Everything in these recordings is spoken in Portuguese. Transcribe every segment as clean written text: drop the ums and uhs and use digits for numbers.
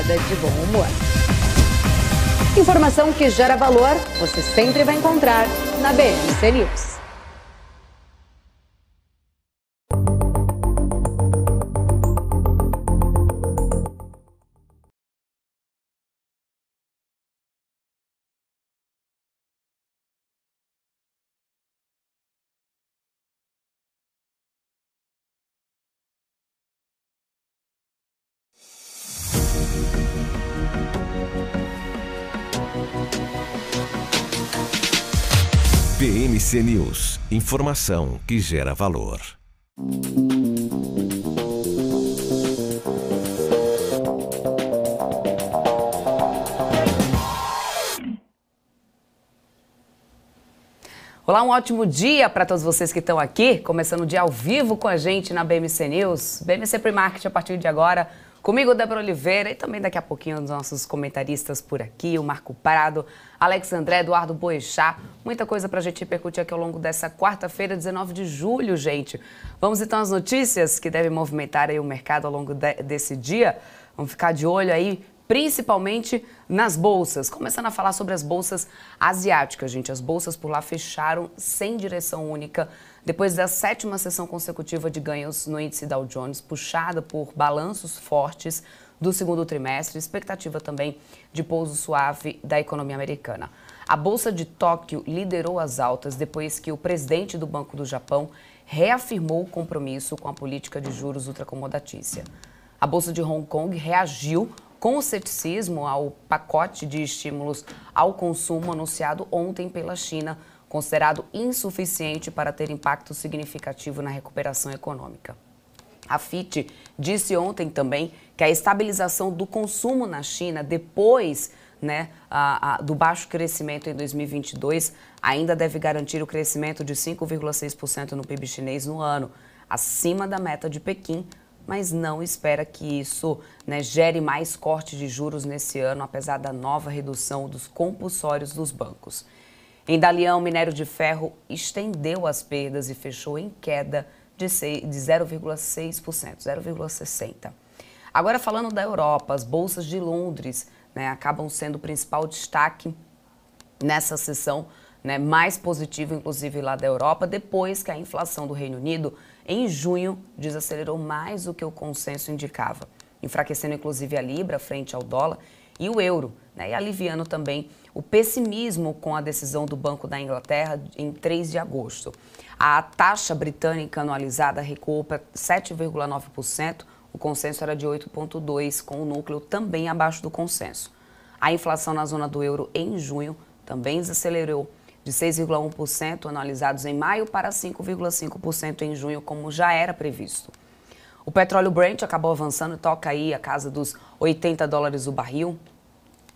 acordada de bom humor. Informação que gera valor, você sempre vai encontrar na BMC News. BMC News, informação que gera valor. Olá, um ótimo dia para todos vocês que estão aqui, começando o dia ao vivo com a gente na BMC News, BMC Pre-Market a partir de agora. Comigo, Débora Oliveira, e também daqui a pouquinho os nossos comentaristas por aqui, o Marco Prado, Alex André, Eduardo Boechat. Muita coisa para a gente repercutir aqui ao longo dessa quarta-feira, 19 de julho, gente. Vamos então às notícias que devem movimentar aí o mercado ao longo desse dia. Vamos ficar de olho aí, principalmente nas bolsas. Começando a falar sobre as bolsas asiáticas, gente. As bolsas por lá fecharam sem direção única, depois da 7ª sessão consecutiva de ganhos no índice Dow Jones, puxada por balanços fortes do segundo trimestre, expectativa também de pouso suave da economia americana. A Bolsa de Tóquio liderou as altas depois que o presidente do Banco do Japão reafirmou o compromisso com a política de juros ultracomodatícia. A Bolsa de Hong Kong reagiu com o ceticismo ao pacote de estímulos ao consumo anunciado ontem pela China, considerado insuficiente para ter impacto significativo na recuperação econômica. A FIT disse ontem também que a estabilização do consumo na China, depois do baixo crescimento em 2022, ainda deve garantir o crescimento de 5,6% no PIB chinês no ano, acima da meta de Pequim, mas não espera que isso gere mais corte de juros nesse ano, apesar da nova redução dos compulsórios dos bancos. Em Dalian, o minério de ferro estendeu as perdas e fechou em queda de 0,6%, 0,60%. Agora, falando da Europa, as bolsas de Londres acabam sendo o principal destaque nessa sessão, mais positivo, inclusive lá da Europa, depois que a inflação do Reino Unido, em junho, desacelerou mais do que o consenso indicava, enfraquecendo inclusive a libra frente ao dólar e o euro, e aliviando também o pessimismo com a decisão do Banco da Inglaterra em 3 de agosto. A taxa britânica anualizada recuou para 7,9%, o consenso era de 8,2%, com o núcleo também abaixo do consenso. A inflação na zona do euro em junho também desacelerou de 6,1% anualizados em maio para 5,5% em junho, como já era previsto. O petróleo Brent acabou avançando e toca aí a casa dos $80 o barril,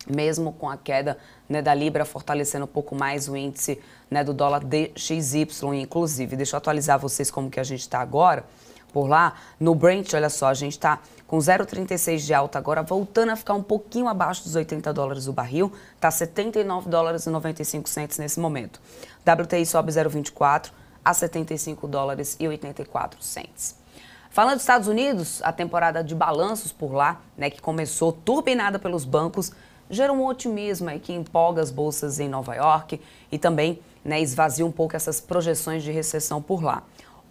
mesmo com a queda da libra fortalecendo um pouco mais o índice do dólar DXY, inclusive. Deixa eu atualizar vocês como que a gente está agora. Por lá, no Brent, olha só, a gente está com 0,36 de alta agora, voltando a ficar um pouquinho abaixo dos $80 o barril, está $79,95 nesse momento. WTI sobe 0,24 a $75,84. Falando dos Estados Unidos, a temporada de balanços por lá, que começou turbinada pelos bancos, gera um otimismo aí que empolga as bolsas em Nova York e também esvazia um pouco essas projeções de recessão por lá.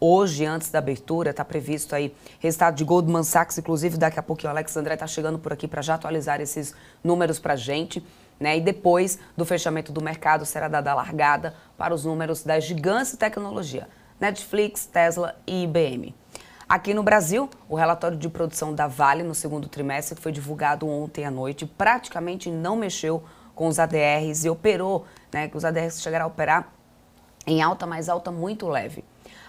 Hoje, antes da abertura, está previsto aí resultado de Goldman Sachs, inclusive daqui a pouquinho o Alex André está chegando por aqui para já atualizar esses números para a gente, e depois do fechamento do mercado será dada a largada para os números das gigantes de tecnologia, Netflix, Tesla e IBM. Aqui no Brasil, o relatório de produção da Vale no segundo trimestre foi divulgado ontem à noite, praticamente não mexeu com os ADRs e operou, que os ADRs chegaram a operar em alta, mas alta muito leve.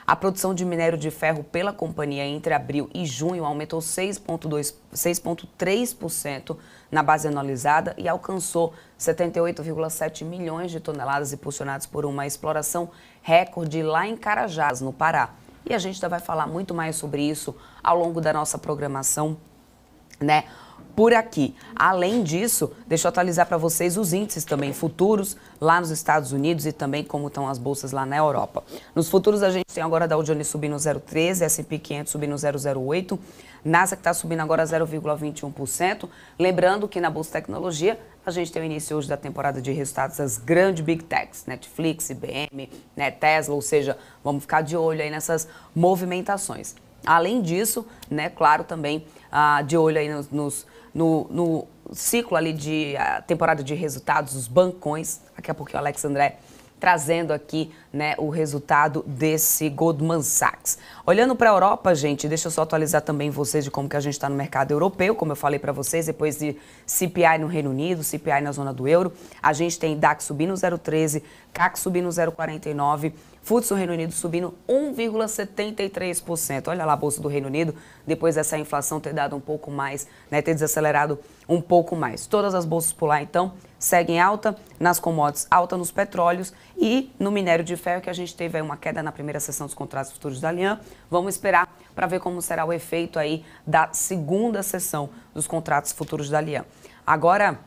A produção de minério de ferro pela companhia entre abril e junho aumentou 6,3% na base anualizada e alcançou 78,7 milhões de toneladas, impulsionados por uma exploração recorde lá em Carajás, no Pará. E a gente ainda vai falar muito mais sobre isso ao longo da nossa programação, por aqui. Além disso, deixa eu atualizar para vocês os índices também futuros lá nos Estados Unidos e também como estão as bolsas lá na Europa. Nos futuros a gente tem agora a Dow Jones subindo 0,13, S&P 500 subindo 0,08, Nasdaq está subindo agora 0,21%. Lembrando que na Bolsa de Tecnologia a gente tem o início hoje da temporada de resultados das grandes Big Techs, Netflix, IBM, né, Tesla, ou seja, vamos ficar de olho aí nessas movimentações. Além disso, né, claro, também de olho aí no ciclo ali de temporada de resultados, os bancões. Daqui a pouquinho o Alex André trazendo aqui, né, o resultado desse Goldman Sachs. Olhando para a Europa, gente, deixa eu só atualizar também vocês de como que a gente está no mercado europeu, como eu falei para vocês, depois de CPI no Reino Unido, CPI na zona do euro, a gente tem DAX subindo 0,13, CAC subindo 0,49, FTSE no Reino Unido subindo 1,73%. Olha lá a Bolsa do Reino Unido, depois dessa inflação ter dado um pouco mais, né, ter desacelerado um pouco mais. Todas as bolsas por lá, então, seguem alta, nas commodities, alta nos petróleos e no minério de ferro, que a gente teve aí uma queda na primeira sessão dos contratos futuros da Allianz. Vamos esperar para ver como será o efeito aí da segunda sessão dos contratos futuros da Allianz. Agora,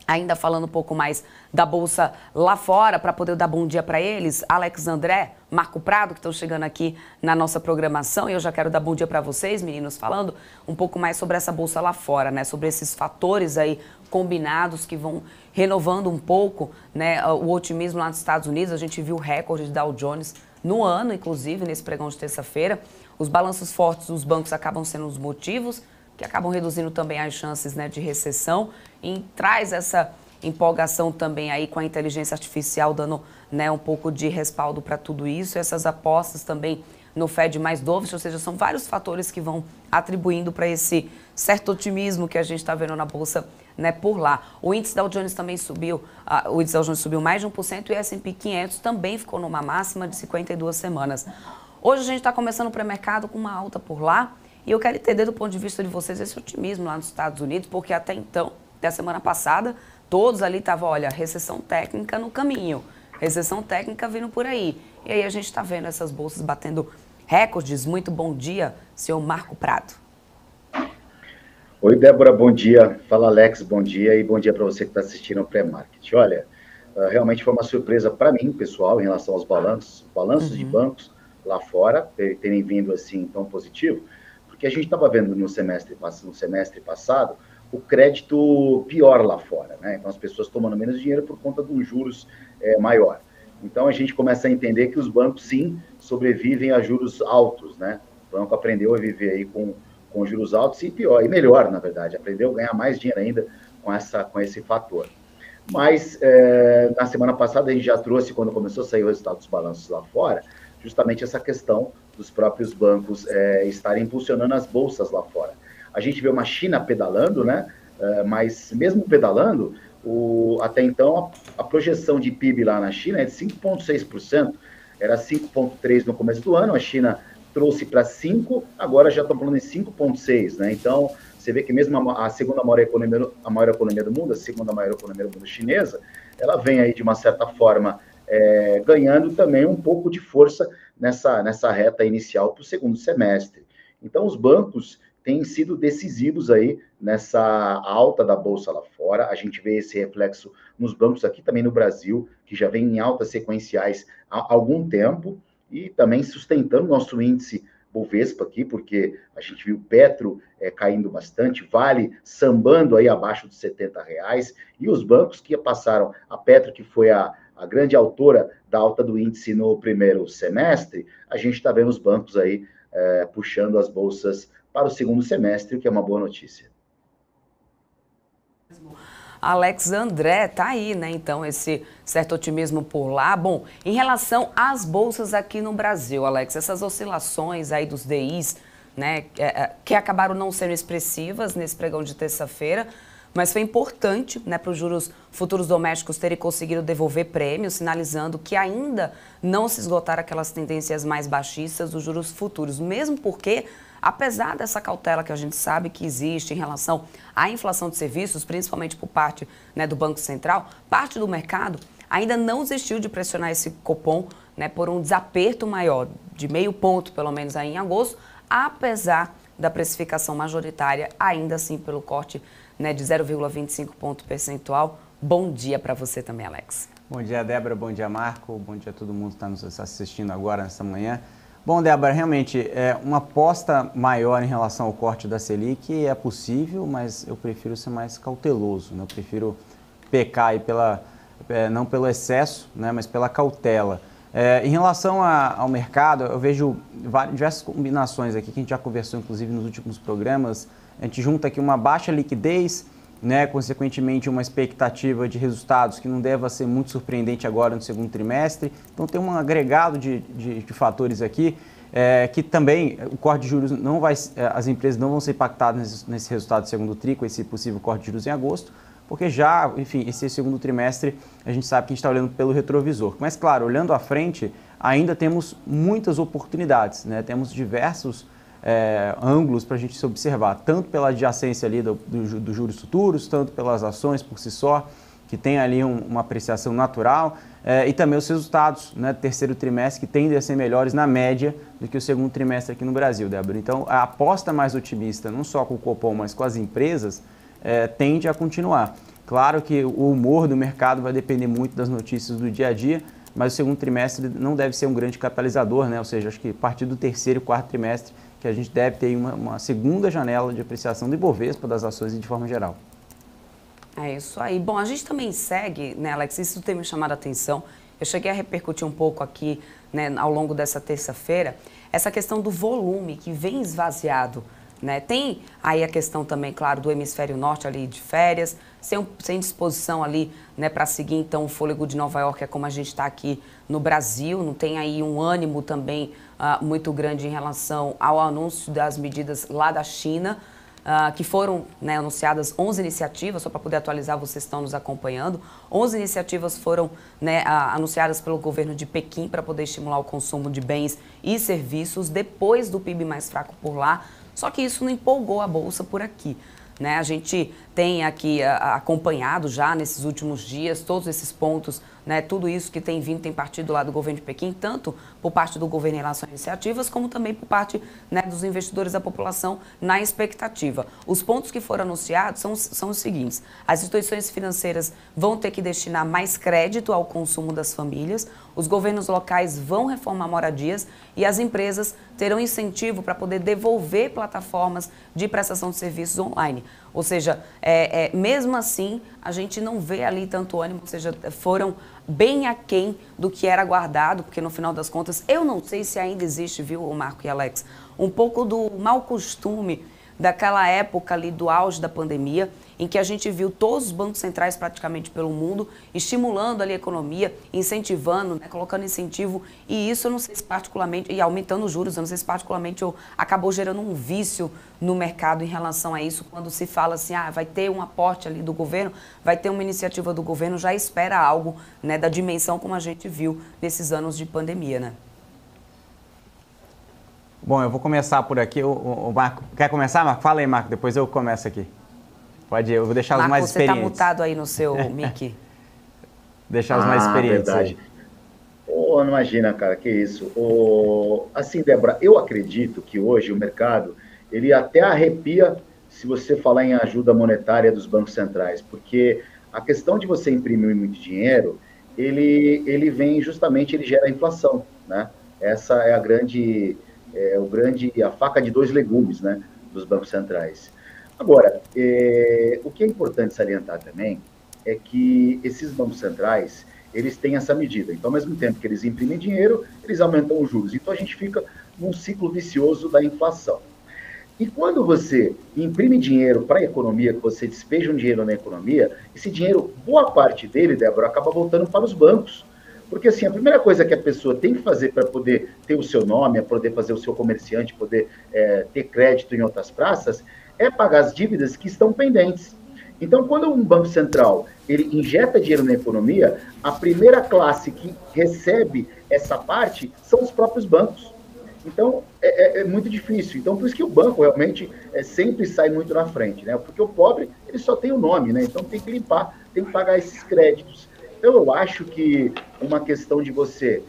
ainda falando um pouco mais da Bolsa lá fora, para poder dar bom dia para eles, Alex André, Marco Prado, que estão chegando aqui na nossa programação, e eu já quero dar bom dia para vocês, meninos, falando um pouco mais sobre essa Bolsa lá fora, né, sobre esses fatores aí combinados que vão renovando um pouco, né, o otimismo lá nos Estados Unidos. A gente viu o recorde de Dow Jones no ano, inclusive, nesse pregão de terça-feira. Os balanços fortes dos bancos acabam sendo os motivos que acabam reduzindo também as chances, né, de recessão, e traz essa empolgação também aí com a inteligência artificial dando, né, um pouco de respaldo para tudo isso. Essas apostas também no Fed mais dovish, ou seja, são vários fatores que vão atribuindo para esse certo otimismo que a gente está vendo na Bolsa, né, por lá. O índice Dow Jones também subiu, o índice Dow Jones subiu mais de 1% e o S&P 500 também ficou numa máxima de 52 semanas. Hoje a gente está começando o pré-mercado com uma alta por lá, e eu quero entender do ponto de vista de vocês esse otimismo lá nos Estados Unidos, porque até então, até a semana passada, todos ali estavam, olha, recessão técnica no caminho, recessão técnica vindo por aí. E aí a gente está vendo essas bolsas batendo recordes. Muito bom dia, senhor Marco Prado. Oi, Débora, bom dia. Fala, Alex, bom dia, e bom dia para você que está assistindo ao pré-market. Olha, realmente foi uma surpresa para mim, pessoal, em relação aos balanços de bancos lá fora, terem vindo assim tão positivo, porque a gente estava vendo no semestre passado o crédito pior lá fora, né? Então as pessoas tomando menos dinheiro por conta dos juros maior. Então a gente começa a entender que os bancos sim sobrevivem a juros altos, né? O banco aprendeu a viver aí com juros altos e pior, e melhor, na verdade, aprendeu a ganhar mais dinheiro ainda com esse fator. Mas na semana passada a gente já trouxe, quando começou a sair o resultado dos balanços lá fora, justamente essa questão dos próprios bancos estarem impulsionando as bolsas lá fora. A gente vê uma China pedalando, né? Mas mesmo pedalando, até então a projeção de PIB lá na China é de 5,6%, era 5,3% no começo do ano, a China trouxe para 5%, agora já estão falando em 5,6%, né? Então, você vê que mesmo a segunda maior economia do mundo, a segunda maior economia do mundo chinesa, ela vem aí de uma certa forma ganhando também um pouco de força nessa reta inicial para o segundo semestre. Então, os bancos têm sido decisivos aí nessa alta da Bolsa lá fora. A gente vê esse reflexo nos bancos aqui também no Brasil, que já vem em altas sequenciais há algum tempo, e também sustentando nosso índice Bovespa aqui, porque a gente viu Petro caindo bastante, Vale sambando aí abaixo dos R$70, e os bancos que passaram, a Petro, que foi a grande autora da alta do índice no primeiro semestre, a gente está vendo os bancos aí puxando as bolsas para o segundo semestre, o que é uma boa notícia. Alex André, tá aí, né? Então, esse certo otimismo por lá. Bom, em relação às bolsas aqui no Brasil, Alex, essas oscilações aí dos DIs, né, que acabaram não sendo expressivas nesse pregão de terça-feira, mas foi importante, né, para os juros futuros domésticos terem conseguido devolver prêmios, sinalizando que ainda não se esgotaram aquelas tendências mais baixistas dos juros futuros, mesmo porque, apesar dessa cautela que a gente sabe que existe em relação à inflação de serviços, principalmente por parte, né, do Banco Central, parte do mercado ainda não desistiu de pressionar esse Copom, né, por um desaperto maior, de meio ponto pelo menos aí em agosto, apesar da precificação majoritária, ainda assim pelo corte, né, de 0,25 ponto percentual. Bom dia para você também, Alex. Bom dia, Débora. Bom dia, Marco. Bom dia a todo mundo que está nos assistindo agora, nessa manhã. Bom, Débora, realmente, uma aposta maior em relação ao corte da Selic é possível, mas eu prefiro ser mais cauteloso, né? Eu prefiro pecar aí não pelo excesso, né, mas pela cautela. Em relação ao mercado, eu vejo diversas combinações aqui, que a gente já conversou, inclusive, nos últimos programas. A gente junta aqui uma baixa liquidez, né, consequentemente uma expectativa de resultados que não deva ser muito surpreendente agora no segundo trimestre. Então tem um agregado de fatores aqui, que também o corte de juros não vai, as empresas não vão ser impactadas nesse resultado do segundo tri, com esse possível corte de juros em agosto, porque já, enfim, esse segundo trimestre a gente sabe que a gente está olhando pelo retrovisor. Mas claro, olhando à frente, ainda temos muitas oportunidades, né? Temos diversos ângulos para a gente se observar, tanto pela adjacência ali dos juros futuros, tanto pelas ações por si só, que tem ali uma apreciação natural, e também os resultados, né, do terceiro trimestre, que tendem a ser melhores na média do que o segundo trimestre aqui no Brasil, Débora. Então, a aposta mais otimista, não só com o Copom, mas com as empresas, tende a continuar. Claro que o humor do mercado vai depender muito das notícias do dia a dia, mas o segundo trimestre não deve ser um grande catalisador, né? Ou seja, acho que a partir do terceiro e quarto trimestre que a gente deve ter uma segunda janela de apreciação do Ibovespa, das ações e de forma geral. É isso aí. Bom, a gente também segue, né, Alex, isso tem me chamado a atenção. Eu cheguei a repercutir um pouco aqui, né, ao longo dessa terça-feira, essa questão do volume que vem esvaziado, né? Tem aí a questão também, claro, do hemisfério norte ali de férias, sem disposição ali, né, para seguir então o fôlego de Nova York, é como a gente está aqui no Brasil, não tem aí um ânimo também muito grande em relação ao anúncio das medidas lá da China, que foram, né, anunciadas 11 iniciativas, só para poder atualizar, vocês estão nos acompanhando. 11 iniciativas foram, né, anunciadas pelo governo de Pequim para poder estimular o consumo de bens e serviços depois do PIB mais fraco por lá, só que isso não empolgou a Bolsa por aqui, né? A gente tem aqui acompanhado já nesses últimos dias todos esses pontos, né, tudo isso que tem vindo, tem partido lá do governo de Pequim, tanto por parte do governo em relação a iniciativas, como também por parte, né, dos investidores da população na expectativa. Os pontos que foram anunciados são os seguintes: as instituições financeiras vão ter que destinar mais crédito ao consumo das famílias, os governos locais vão reformar moradias e as empresas terão incentivo para poder devolver plataformas de prestação de serviços online. Ou seja, mesmo assim, a gente não vê ali tanto ânimo, ou seja, foram bem aquém do que era aguardado, porque no final das contas, eu não sei se ainda existe, viu, Marco e Alex, um pouco do mau costume daquela época ali do auge da pandemia, em que a gente viu todos os bancos centrais praticamente pelo mundo estimulando ali a economia, incentivando, né, colocando incentivo, e isso eu não sei se particularmente, e aumentando os juros, eu não sei se particularmente acabou gerando um vício no mercado em relação a isso, quando se fala assim, vai ter um aporte ali do governo, vai ter uma iniciativa do governo, já espera algo, né, da dimensão como a gente viu nesses anos de pandemia, né? Bom, eu vou começar por aqui. O Marco, quer começar, Marco? Fala aí, Marco, depois eu começo aqui. Pode ir, eu vou deixar Marco, os mais experientes. Marco, você está mutado aí no seu mic. Deixar os mais experientes. Verdade. Não imagina, cara, que isso. Assim, Débora, eu acredito que hoje o mercado, ele até arrepia se você falar em ajuda monetária dos bancos centrais, porque a questão de você imprimir muito dinheiro, ele vem justamente, ele gera inflação, né? Essa é a faca de dois legumes, né, dos bancos centrais. Agora, o que é importante salientar também é que esses bancos centrais, eles têm essa medida. Então, ao mesmo tempo que eles imprimem dinheiro, eles aumentam os juros. Então, a gente fica num ciclo vicioso da inflação. E quando você imprime dinheiro para a economia, que você despeja um dinheiro na economia, esse dinheiro, boa parte dele, Débora, acaba voltando para os bancos. Porque, assim, a primeira coisa que a pessoa tem que fazer para poder ter o seu nome, poder fazer o seu comerciante, poder ter crédito em outras praças, é pagar as dívidas que estão pendentes. Então, quando um banco central ele injeta dinheiro na economia, a primeira classe que recebe essa parte são os próprios bancos. Então, é muito difícil. Então, por isso que o banco realmente sempre sai muito na frente, né? Porque o pobre, ele só tem o nome, né? Então, tem que limpar, tem que pagar esses créditos. Então, eu acho que uma questão de você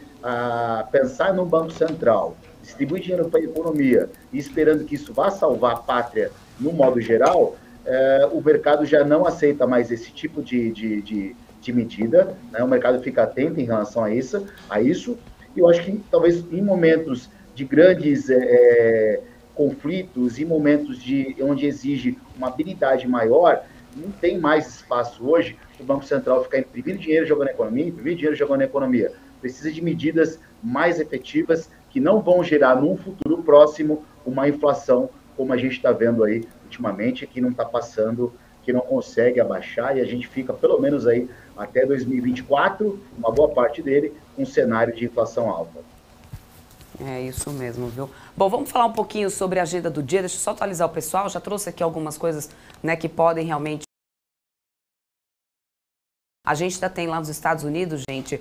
pensar no Banco Central, distribui dinheiro para a economia e esperando que isso vá salvar a pátria no modo geral, o mercado já não aceita mais esse tipo de medida, né? O mercado fica atento em relação a isso, e eu acho que talvez em momentos de grandes conflitos, em momentos onde exige uma habilidade maior, não tem mais espaço hoje para o Banco Central ficar imprimindo dinheiro jogando na economia, Precisa de medidas mais efetivas que não vão gerar, num futuro próximo, uma inflação como a gente está vendo aí ultimamente, que não está passando, que não consegue abaixar, e a gente fica pelo menos aí até 2024, uma boa parte dele, com um cenário de inflação alta. É isso mesmo, viu? Bom, vamos falar um pouquinho sobre a agenda do dia. Deixa eu só atualizar o pessoal. Já trouxe aqui algumas coisas, né, que podem realmente... A gente ainda tem lá nos Estados Unidos, gente,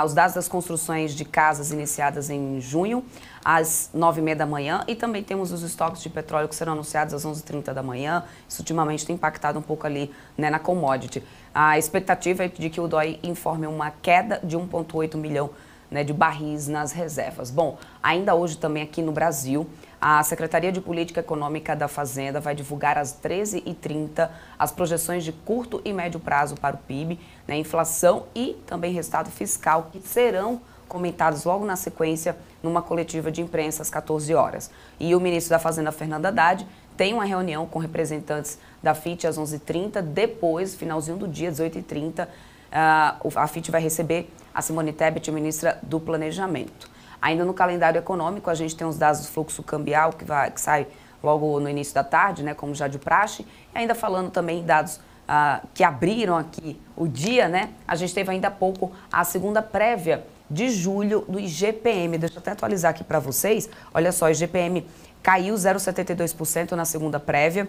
os dados das construções de casas iniciadas em junho, às 9h30 da manhã, e também temos os estoques de petróleo que serão anunciados às 11h30 da manhã. Isso ultimamente tem impactado um pouco ali, né, na commodity. A expectativa é de que o DOI informe uma queda de 1,8 milhão, né, de barris nas reservas. Bom, ainda hoje também aqui no Brasil, a Secretaria de Política Econômica da Fazenda vai divulgar às 13h30 as projeções de curto e médio prazo para o PIB, né, inflação e também resultado fiscal, que serão comentados logo na sequência numa coletiva de imprensa às 14 horas. E o ministro da Fazenda, Fernando Haddad, tem uma reunião com representantes da FIT às 11h30, depois, finalzinho do dia, 18h30, a FIT vai receber a Simone Tebet, ministra do Planejamento. Ainda no calendário econômico, a gente tem os dados do fluxo cambial, que sai logo no início da tarde, né, como já de praxe. E ainda falando também dados que abriram aqui o dia, né, a gente teve ainda há pouco a segunda prévia de julho do IGPM. Deixa eu até atualizar aqui para vocês. Olha só, o IGPM caiu 0,72% na segunda prévia.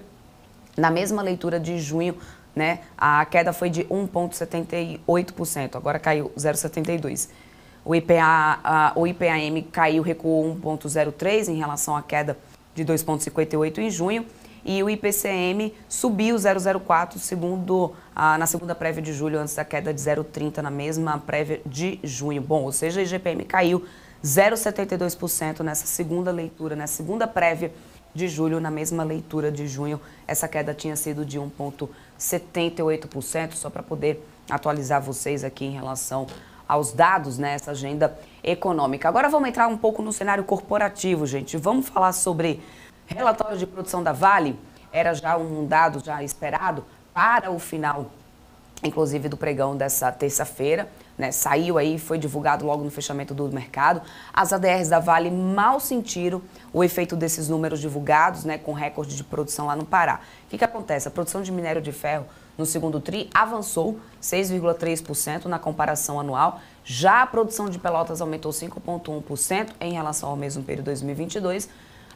Na mesma leitura de junho, né, a queda foi de 1,78%, agora caiu 0,72%. O IPAM caiu, recuou 1,03% em relação à queda de 2,58% em junho. E o IPCM subiu 0,04% na segunda prévia de julho, antes da queda de 0,30% na mesma prévia de junho. Bom, ou seja, o IGPM caiu 0,72% nessa segunda leitura, na segunda prévia de julho, na mesma leitura de junho. Essa queda tinha sido de 1,78%, só para poder atualizar vocês aqui em relação aos dados, né, essa agenda econômica. Agora vamos entrar um pouco no cenário corporativo, gente. Vamos falar sobre relatório de produção da Vale. Era já um dado já esperado para o final, inclusive, do pregão dessa terça-feira, né? Saiu aí, foi divulgado logo no fechamento do mercado. As ADRs da Vale mal sentiram o efeito desses números divulgados, né, com recorde de produção lá no Pará. O que acontece? A produção de minério de ferro no segundo TRI avançou 6,3% na comparação anual. Já a produção de Pelotas aumentou 5,1% em relação ao mesmo período de 2022.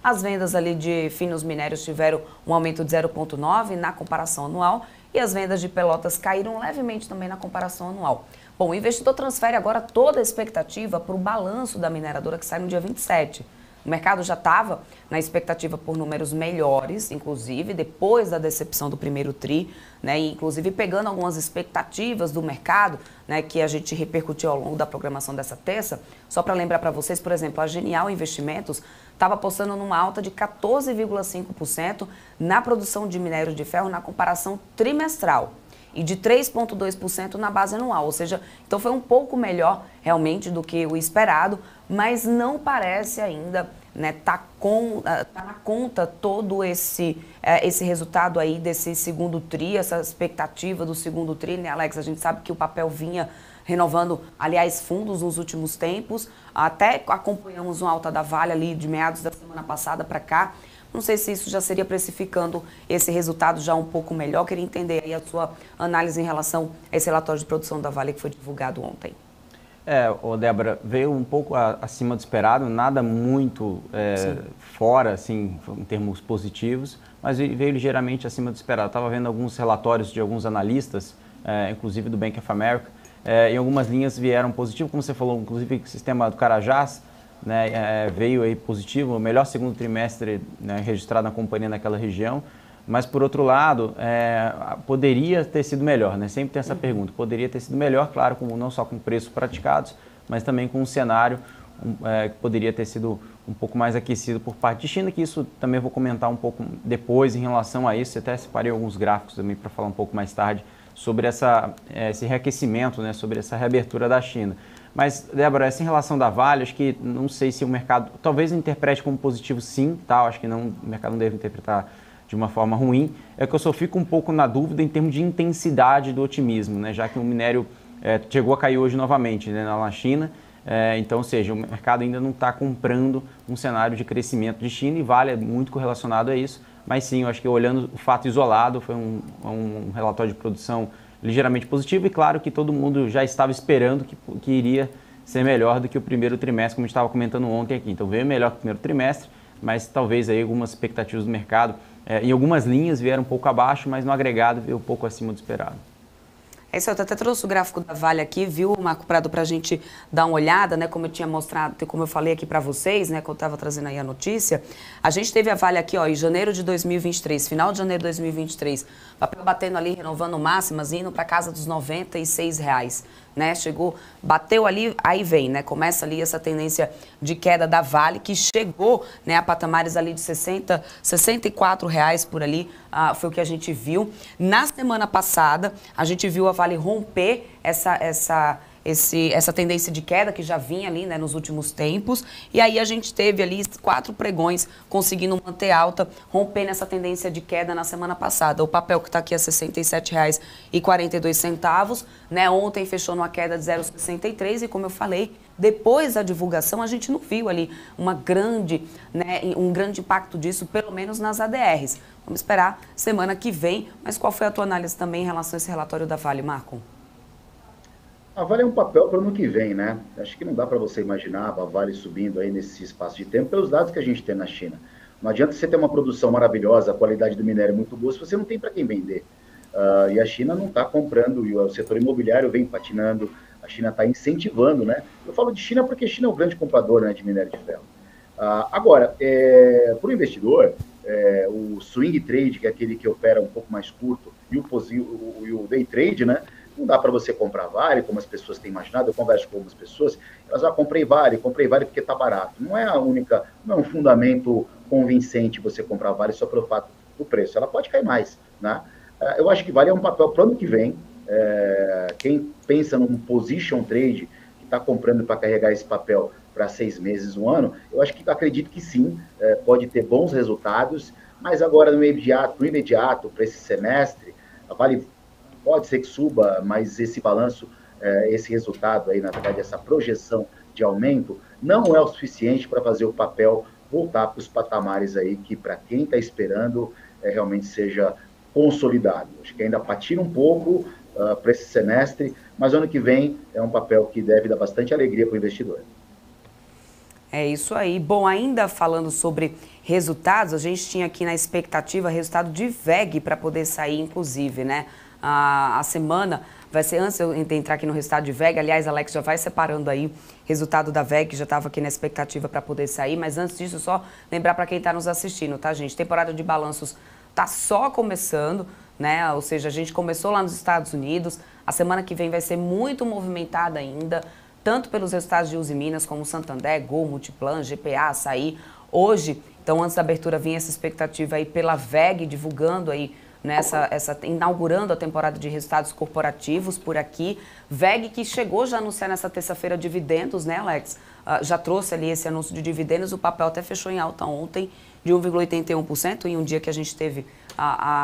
As vendas ali de finos minérios tiveram um aumento de 0,9% na comparação anual e as vendas de Pelotas caíram levemente também na comparação anual. Bom, o investidor transfere agora toda a expectativa para o balanço da mineradora que sai no dia 27. O mercado já estava na expectativa por números melhores, inclusive depois da decepção do primeiro TRI, né, e inclusive pegando algumas expectativas do mercado, né, que a gente repercutiu ao longo da programação dessa terça. Só para lembrar para vocês, por exemplo, a Genial Investimentos estava apostando numa alta de 14,5% na produção de minério de ferro na comparação trimestral e de 3,2% na base anual, ou seja, então foi um pouco melhor realmente do que o esperado, mas não parece ainda, né, tá na conta todo esse resultado aí desse segundo TRI, essa expectativa do segundo TRI, né, Alex? A gente sabe que o papel vinha renovando, aliás, fundos nos últimos tempos, até acompanhamos uma alta da Vale ali de meados da semana passada para cá. Não sei se isso já seria precificando esse resultado já um pouco melhor. Queria entender aí a sua análise em relação a esse relatório de produção da Vale que foi divulgado ontem. Débora, veio um pouco acima do esperado, nada muito fora, assim, em termos positivos, mas veio ligeiramente acima do esperado. Estava vendo alguns relatórios de alguns analistas, inclusive do Bank of America, e algumas linhas vieram positivo, como você falou, inclusive o sistema do Carajás, né, veio aí positivo, o melhor segundo trimestre, né, registrado na companhia naquela região, mas por outro lado, poderia ter sido melhor, né? Sempre tem essa pergunta, poderia ter sido melhor, claro, não só com preços praticados, mas também com um cenário que poderia ter sido um pouco mais aquecido por parte de China, que isso também vou comentar um pouco depois em relação a isso. Até separei alguns gráficos também para falar um pouco mais tarde sobre esse reaquecimento, né, sobre essa reabertura da China. Mas, Débora, essa em relação da Vale, acho que não sei se o mercado talvez interprete como positivo sim, tá? Acho que não, o mercado não deve interpretar de uma forma ruim. É que eu só fico um pouco na dúvida em termos de intensidade do otimismo, né? Já que o minério chegou a cair hoje novamente, né, lá na China. Então, ou seja, o mercado ainda não está comprando um cenário de crescimento de China e Vale é muito correlacionado a isso. Mas sim, eu acho que olhando o fato isolado, foi um relatório de produção ligeiramente positivo e claro que todo mundo já estava esperando que iria ser melhor do que o primeiro trimestre, como a gente estava comentando ontem aqui. Então veio melhor que o primeiro trimestre, mas talvez aí algumas expectativas do mercado em algumas linhas vieram um pouco abaixo, mas no agregado veio um pouco acima do esperado. É isso, eu até trouxe o gráfico da Vale aqui, viu, Marco Prado, para a gente dar uma olhada, né, como eu tinha mostrado, como eu falei aqui para vocês, né, quando eu estava trazendo aí a notícia, a gente teve a Vale aqui, ó, em janeiro de 2023, final de janeiro de 2023, papel batendo ali, renovando máximas, indo para casa dos R$96, né, chegou, bateu ali, aí vem, né, começa ali essa tendência de queda da Vale, que chegou, né, a patamares ali de R$64 por ali, foi o que a gente viu. Na semana passada, a gente viu a Vale romper essa tendência de queda que já vinha ali, né, nos últimos tempos. E aí a gente teve ali 4 pregões conseguindo manter alta, rompendo essa tendência de queda na semana passada. O papel que está aqui é R$ 67,42, né? Ontem fechou numa queda de 0,63 e como eu falei, depois da divulgação a gente não viu ali um grande impacto disso, pelo menos nas ADRs. Vamos esperar semana que vem. Mas qual foi a tua análise também em relação a esse relatório da Vale, Marco? A Vale é um papel para o ano que vem, né? Acho que não dá para você imaginar a Vale subindo aí nesse espaço de tempo pelos dados que a gente tem na China. Não adianta você ter uma produção maravilhosa, a qualidade do minério muito boa, se você não tem para quem vender. E a China não está comprando, e o setor imobiliário vem patinando, a China está incentivando, né? Eu falo de China porque a China é o grande comprador, né, de minério de ferro. Agora, para o investidor, o swing trade, que é aquele que opera um pouco mais curto, e o day trade, né? Não dá para você comprar Vale, como as pessoas têm imaginado. Eu converso com algumas pessoas, elas comprei Vale porque está barato. Não é não é um fundamento convincente você comprar Vale só pelo fato do preço. Ela pode cair mais, né? Eu acho que Vale é um papel para o ano que vem. Quem pensa num position trade, que está comprando para carregar esse papel para 6 meses, 1 ano, eu acredito que sim, pode ter bons resultados, mas agora no imediato para esse semestre, a Vale pode ser que suba, mas esse balanço, esse resultado aí, na verdade, essa projeção de aumento, não é o suficiente para fazer o papel voltar para os patamares aí que, para quem está esperando, realmente seja consolidado. Acho que ainda patina um pouco para esse semestre, mas ano que vem é um papel que deve dar bastante alegria para o investidor. É isso aí. Bom, ainda falando sobre resultados, a gente tinha aqui na expectativa resultado de VEG para poder sair, inclusive, né? A semana vai ser, antes de eu entrar aqui no resultado de VEG, aliás, Alex já vai separando aí resultado da VEG, que já estava aqui na expectativa para poder sair, mas antes disso, só lembrar para quem está nos assistindo, tá, gente? Temporada de balanços está só começando, né? Ou seja, a gente começou lá nos Estados Unidos, a semana que vem vai ser muito movimentada ainda, tanto pelos resultados de Uzi Minas, como Santander, Gol, Multiplan, GPA, Açaí. Hoje, então, antes da abertura, vinha essa expectativa aí pela VEG, divulgando aí, inaugurando a temporada de resultados corporativos por aqui. VEG que chegou já a anunciar nessa terça-feira dividendos, né, Alex? Já trouxe ali esse anúncio de dividendos, o papel até fechou em alta ontem de 1,81%, em um dia que a gente teve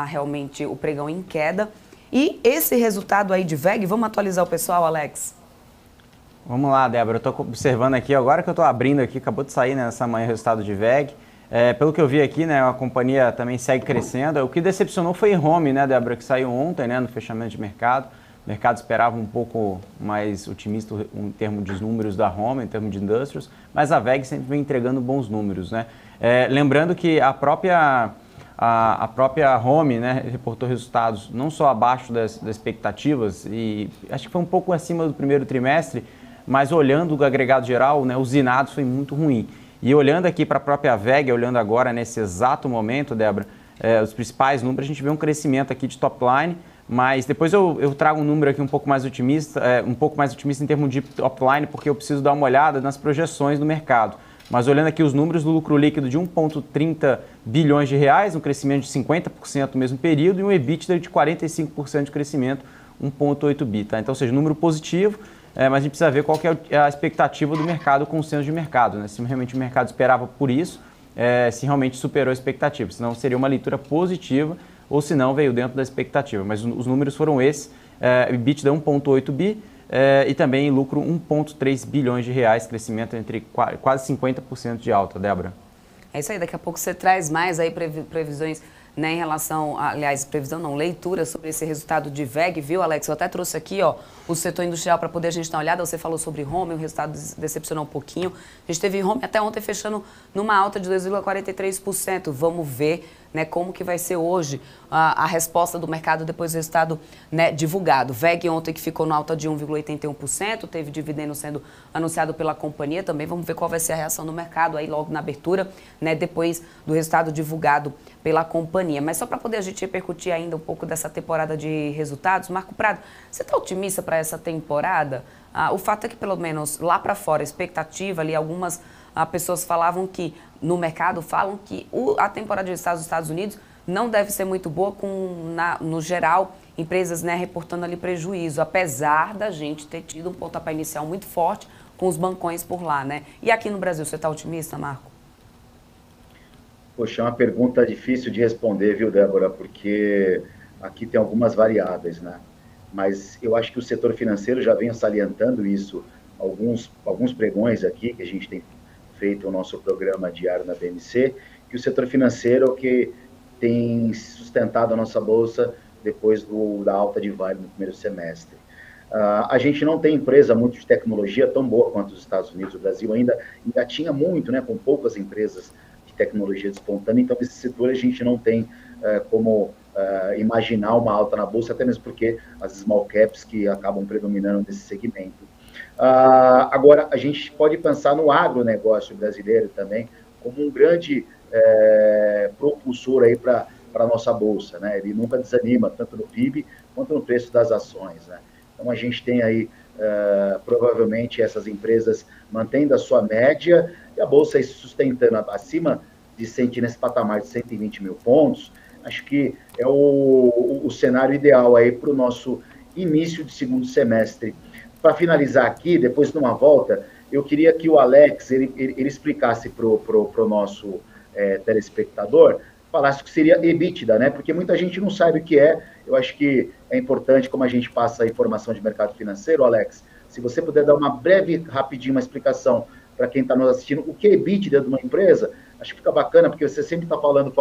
realmente o pregão em queda. E esse resultado aí de VEG, vamos atualizar o pessoal, Alex? Vamos lá, Débora, eu estou observando aqui, agora que eu estou abrindo aqui, acabou de sair, né, nessa manhã o resultado de VEG. Pelo que eu vi aqui, né, a companhia também segue crescendo. O que decepcionou foi a Home, né, Débora, que saiu ontem, né, no fechamento de mercado. O mercado esperava um pouco mais otimista em termos de números da Home, em termos de industrials, mas a VEG sempre vem entregando bons números, né. Lembrando que a própria Home, né, reportou resultados não só abaixo das expectativas, e acho que foi um pouco acima do primeiro trimestre, mas olhando o agregado geral, né, os zinados foi muito ruim. E olhando aqui para a própria VEG, olhando agora nesse exato momento, Débora, os principais números, a gente vê um crescimento aqui de top line, Mas depois eu trago um número aqui um pouco mais otimista em termos de top line, porque eu preciso dar uma olhada nas projeções do mercado. Mas olhando aqui os números do lucro líquido de 1,30 bilhões de reais, um crescimento de 50% no mesmo período, e um EBITDA de 45% de crescimento, 1,8 bi. Tá? Então, ou seja, número positivo, mas a gente precisa ver qual que é a expectativa do mercado, o consenso de mercado, né? Se realmente o mercado esperava por isso, se realmente superou a expectativa. Senão seria uma leitura positiva, ou se não veio dentro da expectativa. Mas os números foram esses, EBITDA 1,8 bi, e também lucro 1,3 bilhões de reais, crescimento entre quase 50% de alta, Débora. É isso aí, daqui a pouco você traz mais aí previsões, né, em relação, aliás, previsão não, leitura sobre esse resultado de VEG, viu, Alex? Eu até trouxe aqui, ó, o setor industrial para poder a gente dar uma olhada. Você falou sobre home, o resultado decepcionou um pouquinho. A gente teve home até ontem fechando numa alta de 2,43%. Vamos ver, né, como que vai ser hoje a resposta do mercado depois do resultado, né, divulgado. VEG ontem que ficou na alta de 1,81%, teve dividendo sendo anunciado pela companhia também. Vamos ver qual vai ser a reação do mercado aí logo na abertura, né, depois do resultado divulgado pela companhia. Mas só para poder a gente repercutir ainda um pouco dessa temporada de resultados, Marco Prado, você está otimista para essa temporada? O fato é que pelo menos lá para fora, a expectativa ali, algumas pessoas falavam que, no mercado, falam que a temporada de resultados dos Estados Unidos não deve ser muito boa, no geral, empresas, né, reportando ali prejuízo, apesar da gente ter tido um pontapé inicial muito forte com os bancões por lá, né? E aqui no Brasil, você está otimista, Marco? Poxa, é uma pergunta difícil de responder, viu, Débora? Porque aqui tem algumas variáveis, né? Mas eu acho que o setor financeiro já vem salientando isso, alguns pregões aqui que a gente tem feito o nosso programa diário na BMC, que o setor financeiro é o que tem sustentado a nossa bolsa depois da alta de Vale no primeiro semestre. A gente não tem empresa muito de tecnologia tão boa quanto os Estados Unidos. O Brasil ainda tinha muito, né, com poucas empresas de tecnologia despontando, então esse setor a gente não tem como imaginar uma alta na bolsa, até mesmo porque as small caps que acabam predominando nesse segmento. Agora, a gente pode pensar no agronegócio brasileiro também como um grande propulsor aí para a nossa bolsa, né? Ele nunca desanima, tanto no PIB quanto no preço das ações, né? Então, a gente tem aí, provavelmente, essas empresas mantendo a sua média e a bolsa aí se sustentando acima nesse patamar de 120 mil pontos. Acho que é o cenário ideal aí para o nosso início de segundo semestre. Para finalizar aqui, depois de uma volta, eu queria que o Alex ele explicasse para o nosso telespectador, falasse o que seria EBITDA, né? Porque muita gente não sabe o que é. Eu acho que é importante, como a gente passa a informação de mercado financeiro, Alex, se você puder dar uma breve, rapidinho, uma explicação para quem está nos assistindo, o que é EBITDA de uma empresa, acho que fica bacana, porque você sempre está falando,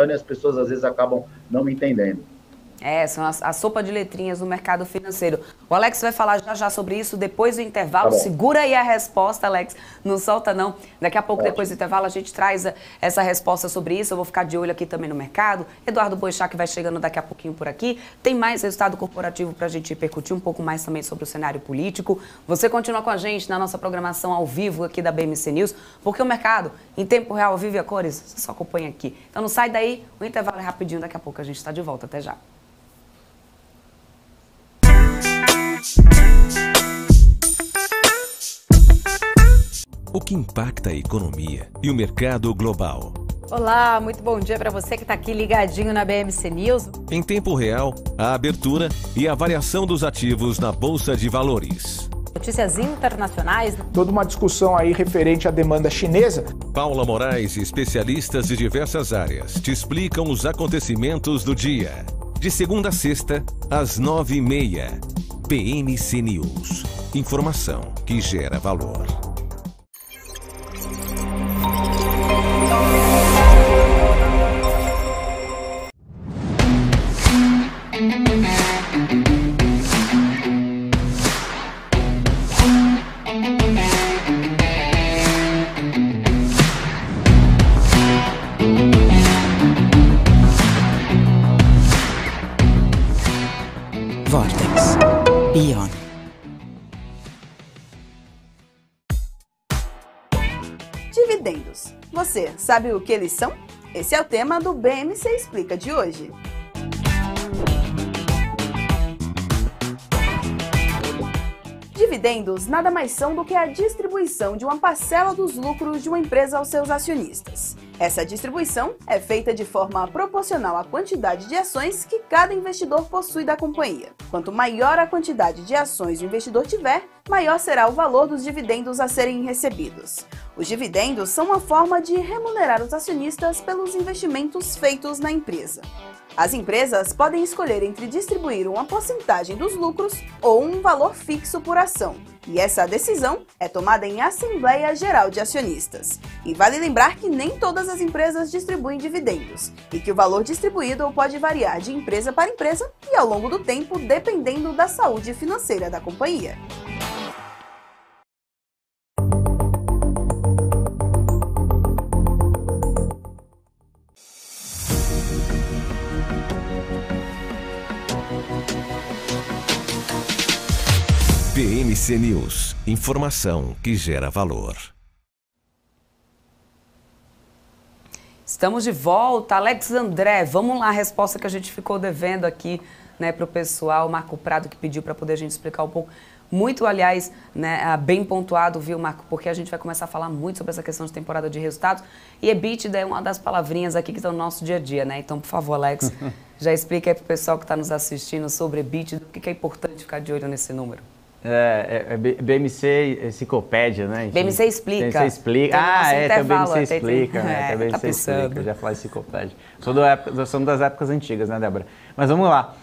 e as pessoas às vezes acabam não entendendo. São a sopa de letrinhas do mercado financeiro. O Alex vai falar já sobre isso depois do intervalo. Tá, segura aí a resposta, Alex. Não solta, não. Daqui a pouco, depois do intervalo, a gente traz essa resposta sobre isso. Eu vou ficar de olho aqui também no mercado. Eduardo Boechat vai chegando daqui a pouquinho por aqui. Tem mais resultado corporativo para a gente repercutir um pouco mais também sobre o cenário político. Você continua com a gente na nossa programação ao vivo aqui da BMC News, porque o mercado, em tempo real, vive a cores. Você só acompanha aqui. Então não sai daí. O intervalo é rapidinho. Daqui a pouco a gente está de volta. Até já. O que impacta a economia e o mercado global. Olá, muito bom dia para você que está aqui ligadinho na BMC News. Em tempo real, a abertura e a variação dos ativos na Bolsa de Valores. Notícias internacionais. Toda uma discussão aí referente à demanda chinesa. Paula Moraes e especialistas de diversas áreas te explicam os acontecimentos do dia. De segunda a sexta, às 9h30. BMC News. Informação que gera valor. Vortex Beyond. Dividendos. Você sabe o que eles são? Esse é o tema do BMC Explica de hoje. dividendos nada mais são do que a distribuição de uma parcela dos lucros de uma empresa aos seus acionistas. Essa distribuição é feita de forma proporcional à quantidade de ações que cada investidor possui da companhia. Quanto maior a quantidade de ações o investidor tiver, maior será o valor dos dividendos a serem recebidos. Os dividendos são uma forma de remunerar os acionistas pelos investimentos feitos na empresa. As empresas podem escolher entre distribuir uma porcentagem dos lucros ou um valor fixo por ação. E essa decisão é tomada em Assembleia Geral de Acionistas. E vale lembrar que nem todas as empresas distribuem dividendos, e que o valor distribuído pode variar de empresa para empresa e ao longo do tempo, dependendo da saúde financeira da companhia. BMC News, informação que gera valor. Estamos de volta. Alex André, vamos lá, a resposta que a gente ficou devendo aqui, né, para o pessoal. Marco Prado que pediu para poder a gente explicar um pouco. Muito, aliás, né, bem pontuado, viu, Marco? Porque a gente vai começar a falar muito sobre essa questão de temporada de resultados. E EBITDA é uma das palavrinhas aqui que estão no nosso dia a dia, né? Então, por favor, Alex, já explica aí para o pessoal que está nos assistindo sobre EBITDA, por que é importante ficar de olho nesse número. BMC Enciclopédia, né? Enfim, BMC explica. BMC explica. Tem o BMC explica, né? Tem o BMC explica, já falei enciclopédia. Sou das épocas antigas, né, Débora? Mas vamos lá.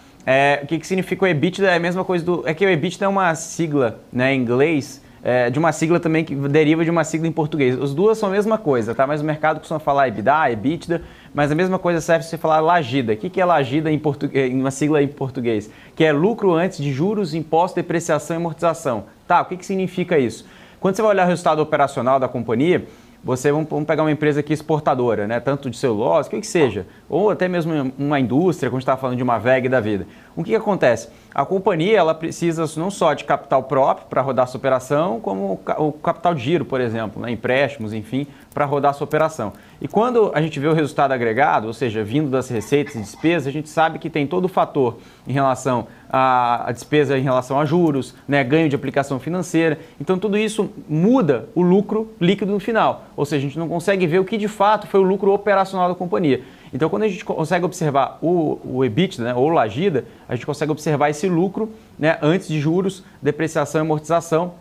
O que significa o EBITDA? É a mesma coisa é que o EBITDA é uma sigla, né, em inglês, de uma sigla também que deriva de uma sigla em português. As duas são a mesma coisa, tá? Mas o mercado costuma falar EBITDA, mas a mesma coisa serve se você falar lagida. O que é lagida em uma sigla em português? Que é lucro antes de juros, imposto, depreciação e amortização. Tá, o que significa isso? Quando você vai olhar o resultado operacional da companhia, vamos pegar uma empresa aqui exportadora, né? Tanto de celulose, o que seja, ou até mesmo uma indústria, como a gente está falando de uma VEG da vida. O que acontece? A companhia ela precisa não só de capital próprio para rodar sua operação, como o capital de giro, por exemplo, né? Empréstimos, enfim, para rodar sua operação. E quando a gente vê o resultado agregado, ou seja, vindo das receitas e despesas, a gente sabe que tem todo o fator em relação à despesa em relação a juros, né? Ganho de aplicação financeira. Então tudo isso muda o lucro líquido no final. Ou seja, a gente não consegue ver o que de fato foi o lucro operacional da companhia. Então, quando a gente consegue observar o EBITDA, né, ou lagida, a gente consegue observar esse lucro, né, antes de juros, depreciação e amortização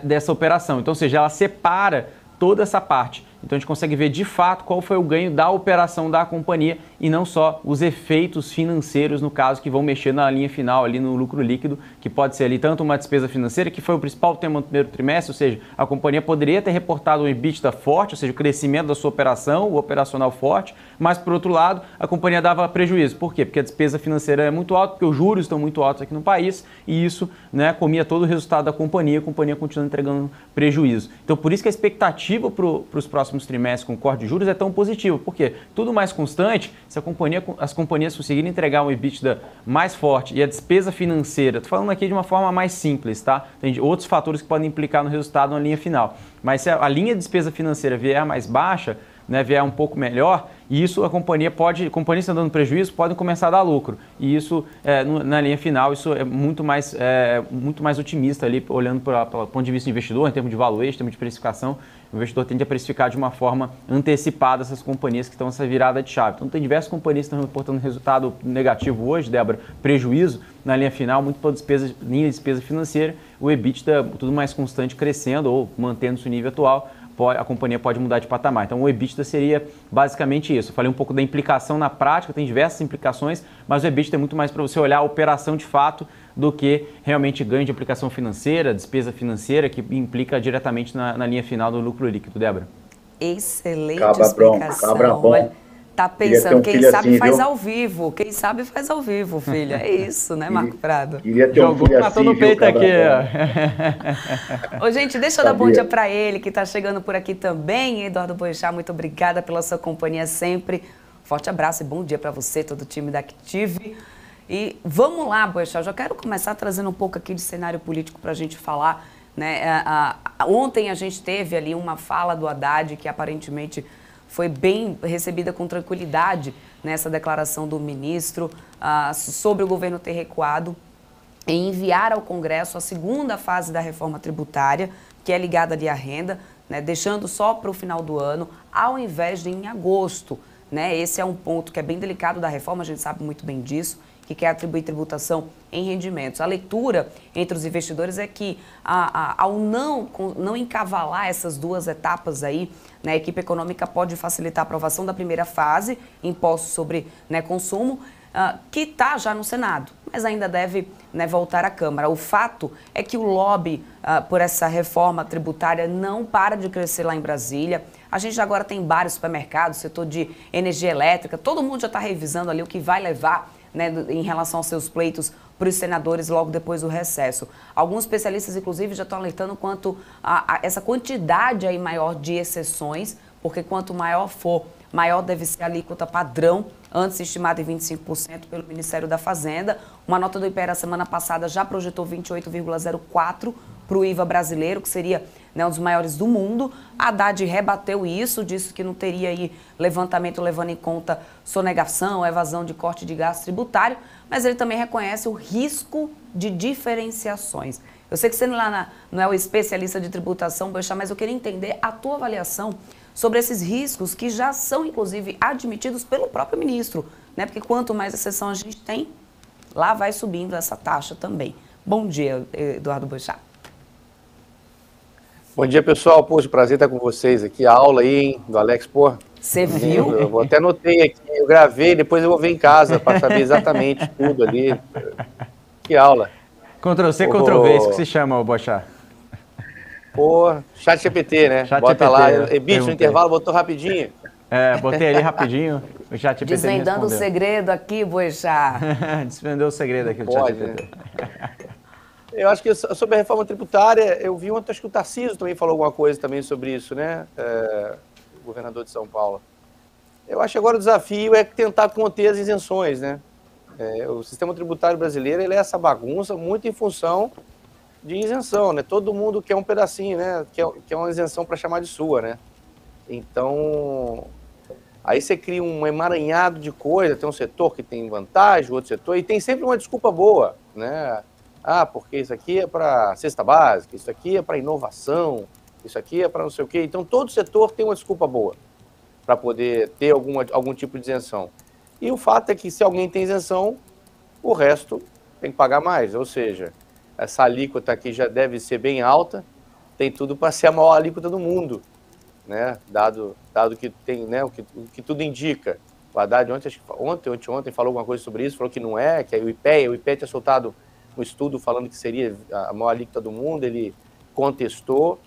dessa operação. Então, ou seja, ela separa toda essa parte. Então, a gente consegue ver de fato qual foi o ganho da operação da companhia e não só os efeitos financeiros, no caso, que vão mexer na linha final, ali no lucro líquido, que pode ser ali tanto uma despesa financeira, que foi o principal tema no primeiro trimestre, ou seja, a companhia poderia ter reportado um EBITDA forte, ou seja, o crescimento da sua operação, o operacional forte, mas, por outro lado, a companhia dava prejuízo. Por quê? Porque a despesa financeira é muito alta, porque os juros estão muito altos aqui no país e isso, né, comia todo o resultado da companhia, a companhia continua entregando prejuízo. Então, por isso que a expectativa para os próximos trimestres com corte de juros é tão positivo, porque tudo mais constante, se as companhias conseguirem entregar um EBITDA mais forte e a despesa financeira, estou falando aqui de uma forma mais simples, tá? Tem outros fatores que podem implicar no resultado na linha final, mas se a linha de despesa financeira vier mais baixa, né, vier um pouco melhor, e isso a companhia está dando prejuízo, podem começar a dar lucro. E isso, na linha final, isso é muito mais otimista ali, olhando pelo ponto de vista do investidor, em termos de valuation, em termos de precificação. O investidor tende a precificar de uma forma antecipada essas companhias que estão nessa virada de chave. Então, tem diversas companhias que estão reportando resultado negativo hoje, Débora, prejuízo na linha final, muito pela linha de despesa financeira, o EBITDA tudo mais constante crescendo ou mantendo-se o nível atual, a companhia pode mudar de patamar. Então, o EBITDA seria basicamente isso. Eu falei um pouco da implicação na prática, tem diversas implicações, mas o EBITDA é muito mais para você olhar a operação de fato do que realmente ganho de aplicação financeira, despesa financeira, que implica diretamente na linha final do lucro líquido, Débora. Excelente explicação. Cabra bom. Olha, tá pensando, quem sabe assim, faz viu? ao vivo. Quem sabe faz ao vivo, filha. É isso, né, Marco Prado? Queria ter um filho assim, no peito aqui, ó. Ô, gente, deixa eu dar bom dia para ele, que tá chegando por aqui também. Eduardo Boechat, muito obrigada pela sua companhia sempre. Forte abraço e bom dia para você, todo o time da Active. E vamos lá, Boechat, eu já quero começar trazendo um pouco aqui de cenário político para a gente falar, né? Ontem a gente teve ali uma fala do Haddad que aparentemente foi bem recebida com tranquilidade nessa declaração do ministro sobre o governo ter recuado. em enviar ao Congresso a segunda fase da reforma tributária, que é ligada ali à renda, né, deixando só para o final do ano, ao invés de em agosto. Né? Esse é um ponto que é bem delicado da reforma, a gente sabe muito bem disso, que quer atribuir tributação em rendimentos. A leitura entre os investidores é que, ao não encavalar essas duas etapas aí, né, a equipe econômica pode facilitar a aprovação da primeira fase, impostos sobre, né, consumo, que está já no Senado, mas ainda deve, né, voltar à Câmara. O fato é que o lobby por essa reforma tributária não para de crescer lá em Brasília. A gente agora tem vários supermercados, setor de energia elétrica, todo mundo já está revisando ali o que vai levar, né, em relação aos seus pleitos para os senadores logo depois do recesso. Alguns especialistas, inclusive, já estão alertando quanto a essa quantidade aí maior de exceções, porque quanto maior for, maior deve ser a alíquota padrão, antes estimada em 25% pelo Ministério da Fazenda. Uma nota do IPEA semana passada já projetou 28,04% para o IVA brasileiro, que seria, né, um dos maiores do mundo. A Haddad rebateu isso, disse que não teria aí levantamento levando em conta sonegação, evasão de corte de gasto tributário, mas ele também reconhece o risco de diferenciações. Eu sei que você não é o especialista de tributação, Boechat, mas eu queria entender a tua avaliação sobre esses riscos que já são, inclusive, admitidos pelo próprio ministro, né? Porque quanto mais exceção a gente tem, lá vai subindo essa taxa também. Bom dia, Eduardo Boechat. Bom dia, pessoal. Poxa, prazer estar com vocês aqui. A aula aí, hein, do Alex, pô. Você viu? Eu até anotei aqui, eu gravei, depois eu vou ver em casa para saber exatamente tudo ali. Que aula. Ctrl-C, Ctrl-V, isso que se chama, o Boechat. Pô, chat GPT, né? Chat Bota GPT, lá, bicho, no intervalo, botou rapidinho. Botei ali rapidinho, o chat GPT desvendando o segredo aqui, Boechat. Desvendou o segredo aqui do chat GPT. Né? Eu acho que sobre a reforma tributária, eu vi ontem, acho que o Tarcísio também falou alguma coisa também sobre isso, né? O governador de São Paulo. Eu acho que agora o desafio é tentar conter as isenções, né? O sistema tributário brasileiro, ele é essa bagunça muito em função de isenção, né? Todo mundo quer um pedacinho, né? Quer uma isenção para chamar de sua, né? Então, aí você cria um emaranhado de coisa, tem um setor que tem vantagem, outro setor, e tem sempre uma desculpa boa, né? Ah, porque isso aqui é para cesta básica, isso aqui é para inovação, isso aqui é para não sei o quê. Então, todo setor tem uma desculpa boa para poder ter algum tipo de isenção. E o fato é que se alguém tem isenção, o resto tem que pagar mais, ou seja, essa alíquota aqui já deve ser bem alta, tem tudo para ser a maior alíquota do mundo, né? Dado que tem, né, o que tudo indica. O Haddad ontem falou alguma coisa sobre isso, falou que não é, que é o IPEA tinha soltado um estudo falando que seria a maior alíquota do mundo, ele contestou,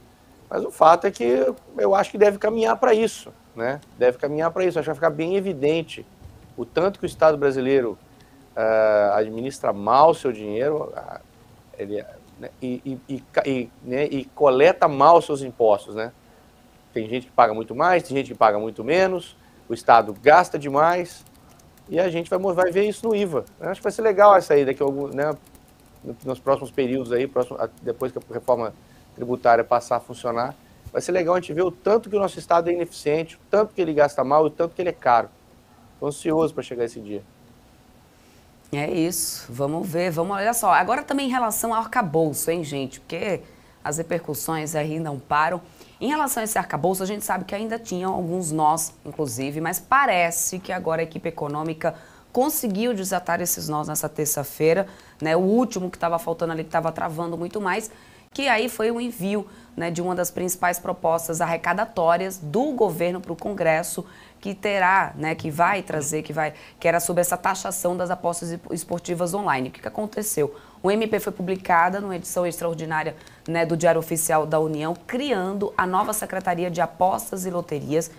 mas o fato é que eu acho que deve caminhar para isso, né? Deve caminhar para isso, acho que vai ficar bem evidente o tanto que o Estado brasileiro administra mal o seu dinheiro, né, e coleta mal os seus impostos, né? Tem gente que paga muito mais, tem gente que paga muito menos, o Estado gasta demais, e a gente vai ver isso no IVA. Eu acho que vai ser legal essa aí, daqui a algum, né, nos próximos períodos aí, depois que a reforma tributária passar a funcionar, vai ser legal a gente ver o tanto que o nosso Estado é ineficiente, o tanto que ele gasta mal e o tanto que ele é caro. Estou ansioso para chegar esse dia. É isso, vamos ver, olha só. Agora também em relação ao arcabouço, hein, gente? Porque as repercussões aí não param. Em relação a esse arcabouço, a gente sabe que ainda tinham alguns nós, inclusive, mas parece que agora a equipe econômica conseguiu desatar esses nós nessa terça-feira, né? O último que estava faltando ali, que estava travando muito mais, que aí foi o envio, né, de uma das principais propostas arrecadatórias do governo para o Congresso, que terá, né, que era sobre essa taxação das apostas esportivas online. O que aconteceu? O MP foi publicada numa edição extraordinária, né, do Diário Oficial da União, criando a nova Secretaria de Apostas e Loterias,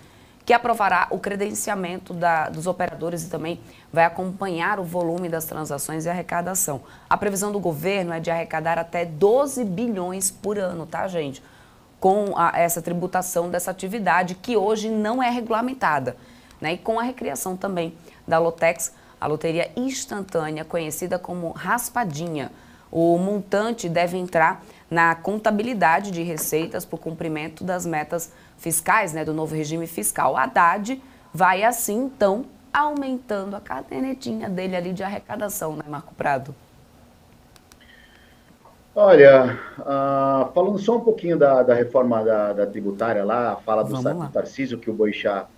que aprovará o credenciamento dos operadores e também vai acompanhar o volume das transações e arrecadação. A previsão do governo é de arrecadar até 12 bilhões por ano, tá, gente? Com essa tributação dessa atividade que hoje não é regulamentada, né? E com a recriação também da Lotex, a loteria instantânea, conhecida como raspadinha. O montante deve entrar na contabilidade de receitas para o cumprimento das metas fiscais, né, do novo regime fiscal. A Haddad vai assim, então, aumentando a cadernetinha dele ali de arrecadação, né, Marco Prado? Olha, falando só um pouquinho da reforma da tributária lá, a fala do Tarcísio que o Boixá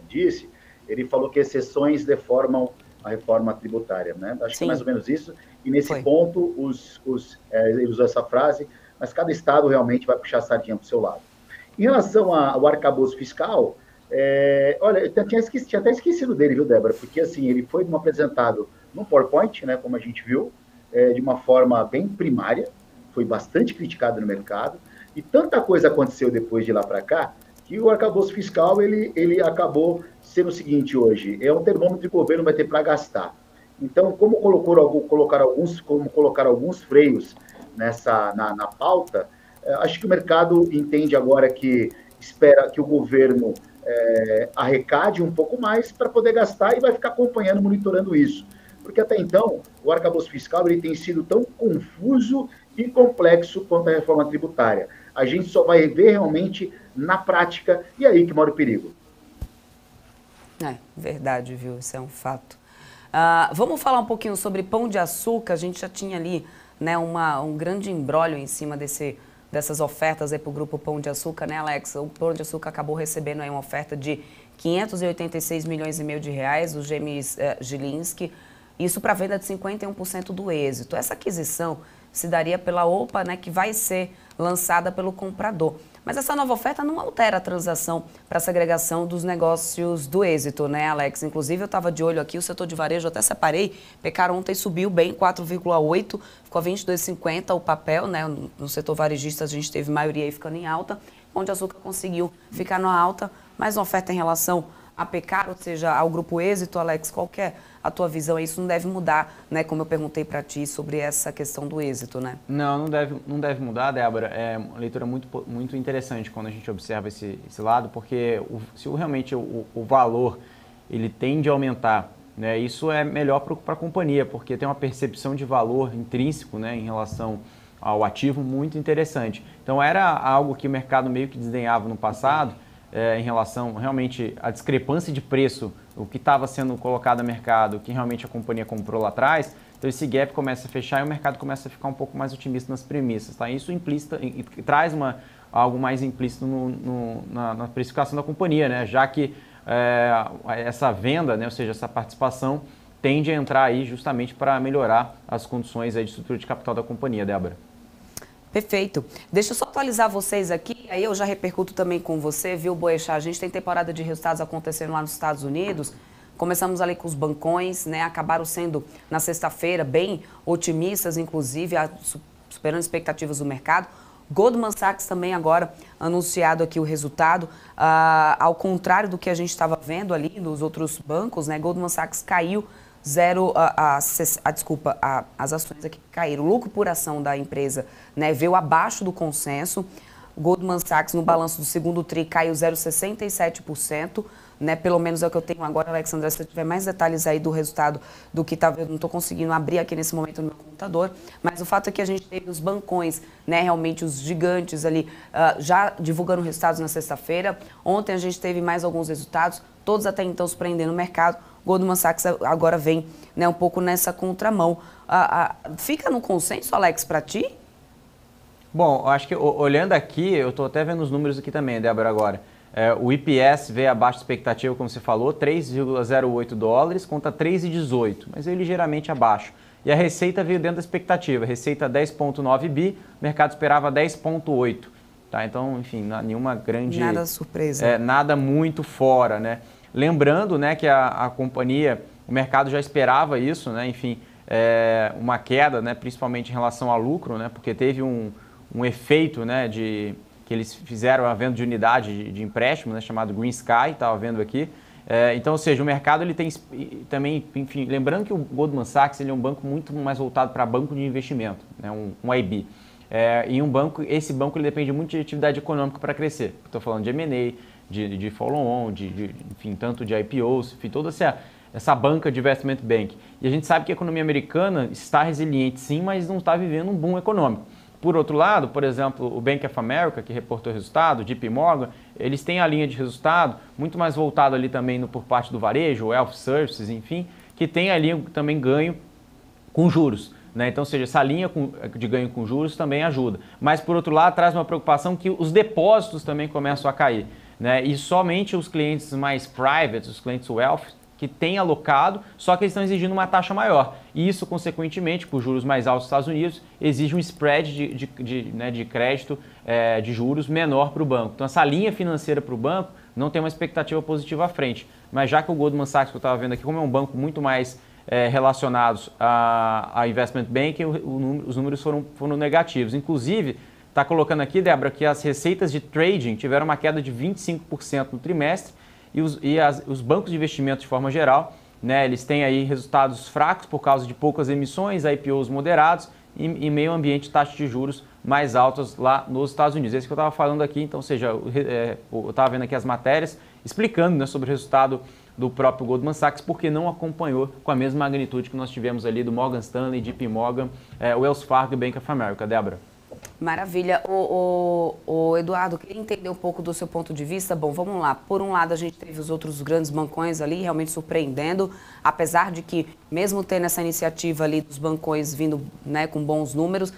disse, ele falou que exceções deformam a reforma tributária, né? Acho que é mais ou menos isso. E nesse ponto, ele usou essa frase, mas cada estado realmente vai puxar a sardinha para o seu lado. Em relação ao arcabouço fiscal, olha, eu tinha até esquecido dele, viu, Débora? Porque assim, ele foi apresentado no PowerPoint, né, como a gente viu, de uma forma bem primária, foi bastante criticado no mercado, e tanta coisa aconteceu depois de lá para cá, que o arcabouço fiscal ele acabou sendo o seguinte hoje, é um termômetro que o governo vai ter para gastar. Então, como colocar alguns freios na pauta, acho que o mercado entende agora que espera que o governo arrecade um pouco mais para poder gastar e vai ficar acompanhando, monitorando isso. Porque até então, o arcabouço fiscal ele tem sido tão confuso e complexo quanto a reforma tributária. A gente só vai ver realmente na prática, e aí que mora o perigo. Verdade, viu? Isso é um fato. Vamos falar um pouquinho sobre Pão de Açúcar. A gente já tinha ali, né, um grande imbróglio em cima dessas ofertas para o Grupo Pão de Açúcar, né, Alex? O Pão de Açúcar acabou recebendo aí uma oferta de 586 milhões e meio de reais do James Gilinski, isso para venda de 51% do êxito. Essa aquisição se daria pela OPA, né, que vai ser lançada pelo comprador. Mas essa nova oferta não altera a transação para a segregação dos negócios do êxito, né, Alex? Inclusive, eu estava de olho aqui, o setor de varejo, até separei, Pecar ontem subiu bem, 4,8, ficou a 22,50 o papel, né? No setor varejista a gente teve maioria aí ficando em alta, Pão de Açúcar conseguiu ficar na alta, mas uma oferta em relação a Pecar, ou seja, ao Grupo Êxito, Alex, qual que é a tua visão? Isso não deve mudar, né? Como eu perguntei para ti sobre essa questão do êxito, né? Não deve mudar, Débora. É uma leitura muito interessante quando a gente observa esse lado, porque se realmente o valor ele tende a aumentar, né? Isso é melhor para a companhia, porque tem uma percepção de valor intrínseco, né, em relação ao ativo muito interessante. Então era algo que o mercado meio que desdenhava no passado, em relação realmente à discrepância de preço, o que estava sendo colocado no mercado, o que realmente a companhia comprou lá atrás. Então esse gap começa a fechar e o mercado começa a ficar um pouco mais otimista nas premissas. Tá? Isso traz algo mais implícito na precificação da companhia, né? Já que essa venda, né, ou seja, essa participação, tende a entrar aí justamente para melhorar as condições aí de estrutura de capital da companhia, Débora. Perfeito. Deixa eu só atualizar vocês aqui, aí eu já repercuto também com você, viu, Boechat? A gente tem temporada de resultados acontecendo lá nos Estados Unidos, começamos ali com os bancões, né, acabaram sendo na sexta-feira bem otimistas, inclusive, superando expectativas do mercado. Goldman Sachs também agora anunciado aqui o resultado, ao contrário do que a gente estava vendo ali nos outros bancos, né, Goldman Sachs caiu as ações aqui caíram. O lucro por ação da empresa, né, veio abaixo do consenso. Goldman Sachs, no balanço do segundo TRI, caiu 0,67%. Né, pelo menos é o que eu tenho agora, Alexandra, se eu tiver mais detalhes aí do resultado do que estava, eu não estou conseguindo abrir aqui nesse momento no meu computador, mas o fato é que a gente teve os bancões, né, realmente os gigantes ali, já divulgando resultados na sexta-feira. Ontem a gente teve mais alguns resultados, todos até então surpreendendo o mercado. Goldman Sachs agora vem, né, um pouco nessa contramão. Fica no consenso, Alex, para ti? Bom, acho que olhando aqui, eu estou até vendo os números aqui também, Débora, agora. O IPS veio abaixo da expectativa, como você falou, 3,08 dólares contra 3,18, mas veio ligeiramente abaixo. E a receita veio dentro da expectativa, receita 10,9 bi, o mercado esperava 10,8. Tá? Então, enfim, nenhuma grande... Nada surpresa. Nada muito fora, né? Lembrando, né, que a companhia, o mercado já esperava isso, né? Enfim, uma queda, né, principalmente em relação ao lucro, né? Porque teve um efeito, né, que eles fizeram a venda de unidade de empréstimo, né, chamado Green Sky, estava vendo aqui. Então, ou seja, o mercado ele tem também, enfim, lembrando que o Goldman Sachs ele é um banco muito mais voltado para banco de investimento, né, um IB. E esse banco ele depende muito de atividade econômica para crescer. Estou falando de M&A, de follow-on, enfim, tanto de IPOs, enfim, toda essa banca de investment bank. E a gente sabe que a economia americana está resiliente sim, mas não está vivendo um boom econômico. Por outro lado, por exemplo, o Bank of America, que reportou resultado, JP Morgan, eles têm a linha de resultado muito mais voltada ali também por parte do varejo, Wealth Services, enfim, que tem ali também ganho com juros. né? Então, ou seja, essa linha de ganho com juros também ajuda. Mas, por outro lado, traz uma preocupação que os depósitos também começam a cair, né? E somente os clientes mais private, os clientes wealth, que têm alocado, só que eles estão exigindo uma taxa maior. E isso, consequentemente, por juros mais altos dos Estados Unidos, exige um spread de crédito de juros menor para o banco. Então, essa linha financeira para o banco não tem uma expectativa positiva à frente. Mas já que o Goldman Sachs, que eu estava vendo aqui, como é um banco muito mais relacionados a investment banking, os números foram negativos. Inclusive, está colocando aqui, Débora, que as receitas de trading tiveram uma queda de 25% no trimestre e os bancos de investimento, de forma geral, né, eles têm aí resultados fracos por causa de poucas emissões, IPOs moderados e meio ambiente de taxas de juros mais altas lá nos Estados Unidos. Esse que eu estava falando aqui, então, ou seja, eu estava vendo aqui as matérias explicando, né, sobre o resultado do próprio Goldman Sachs, porque não acompanhou com a mesma magnitude que nós tivemos ali do Morgan Stanley, JP Morgan, Wells Fargo e Bank of America. Débora? Maravilha. O Eduardo, queria entender um pouco do seu ponto de vista. Bom, vamos lá. Por um lado, a gente teve os outros grandes bancões ali realmente surpreendendo, apesar de que, mesmo tendo essa iniciativa ali dos bancões vindo, né, com bons números,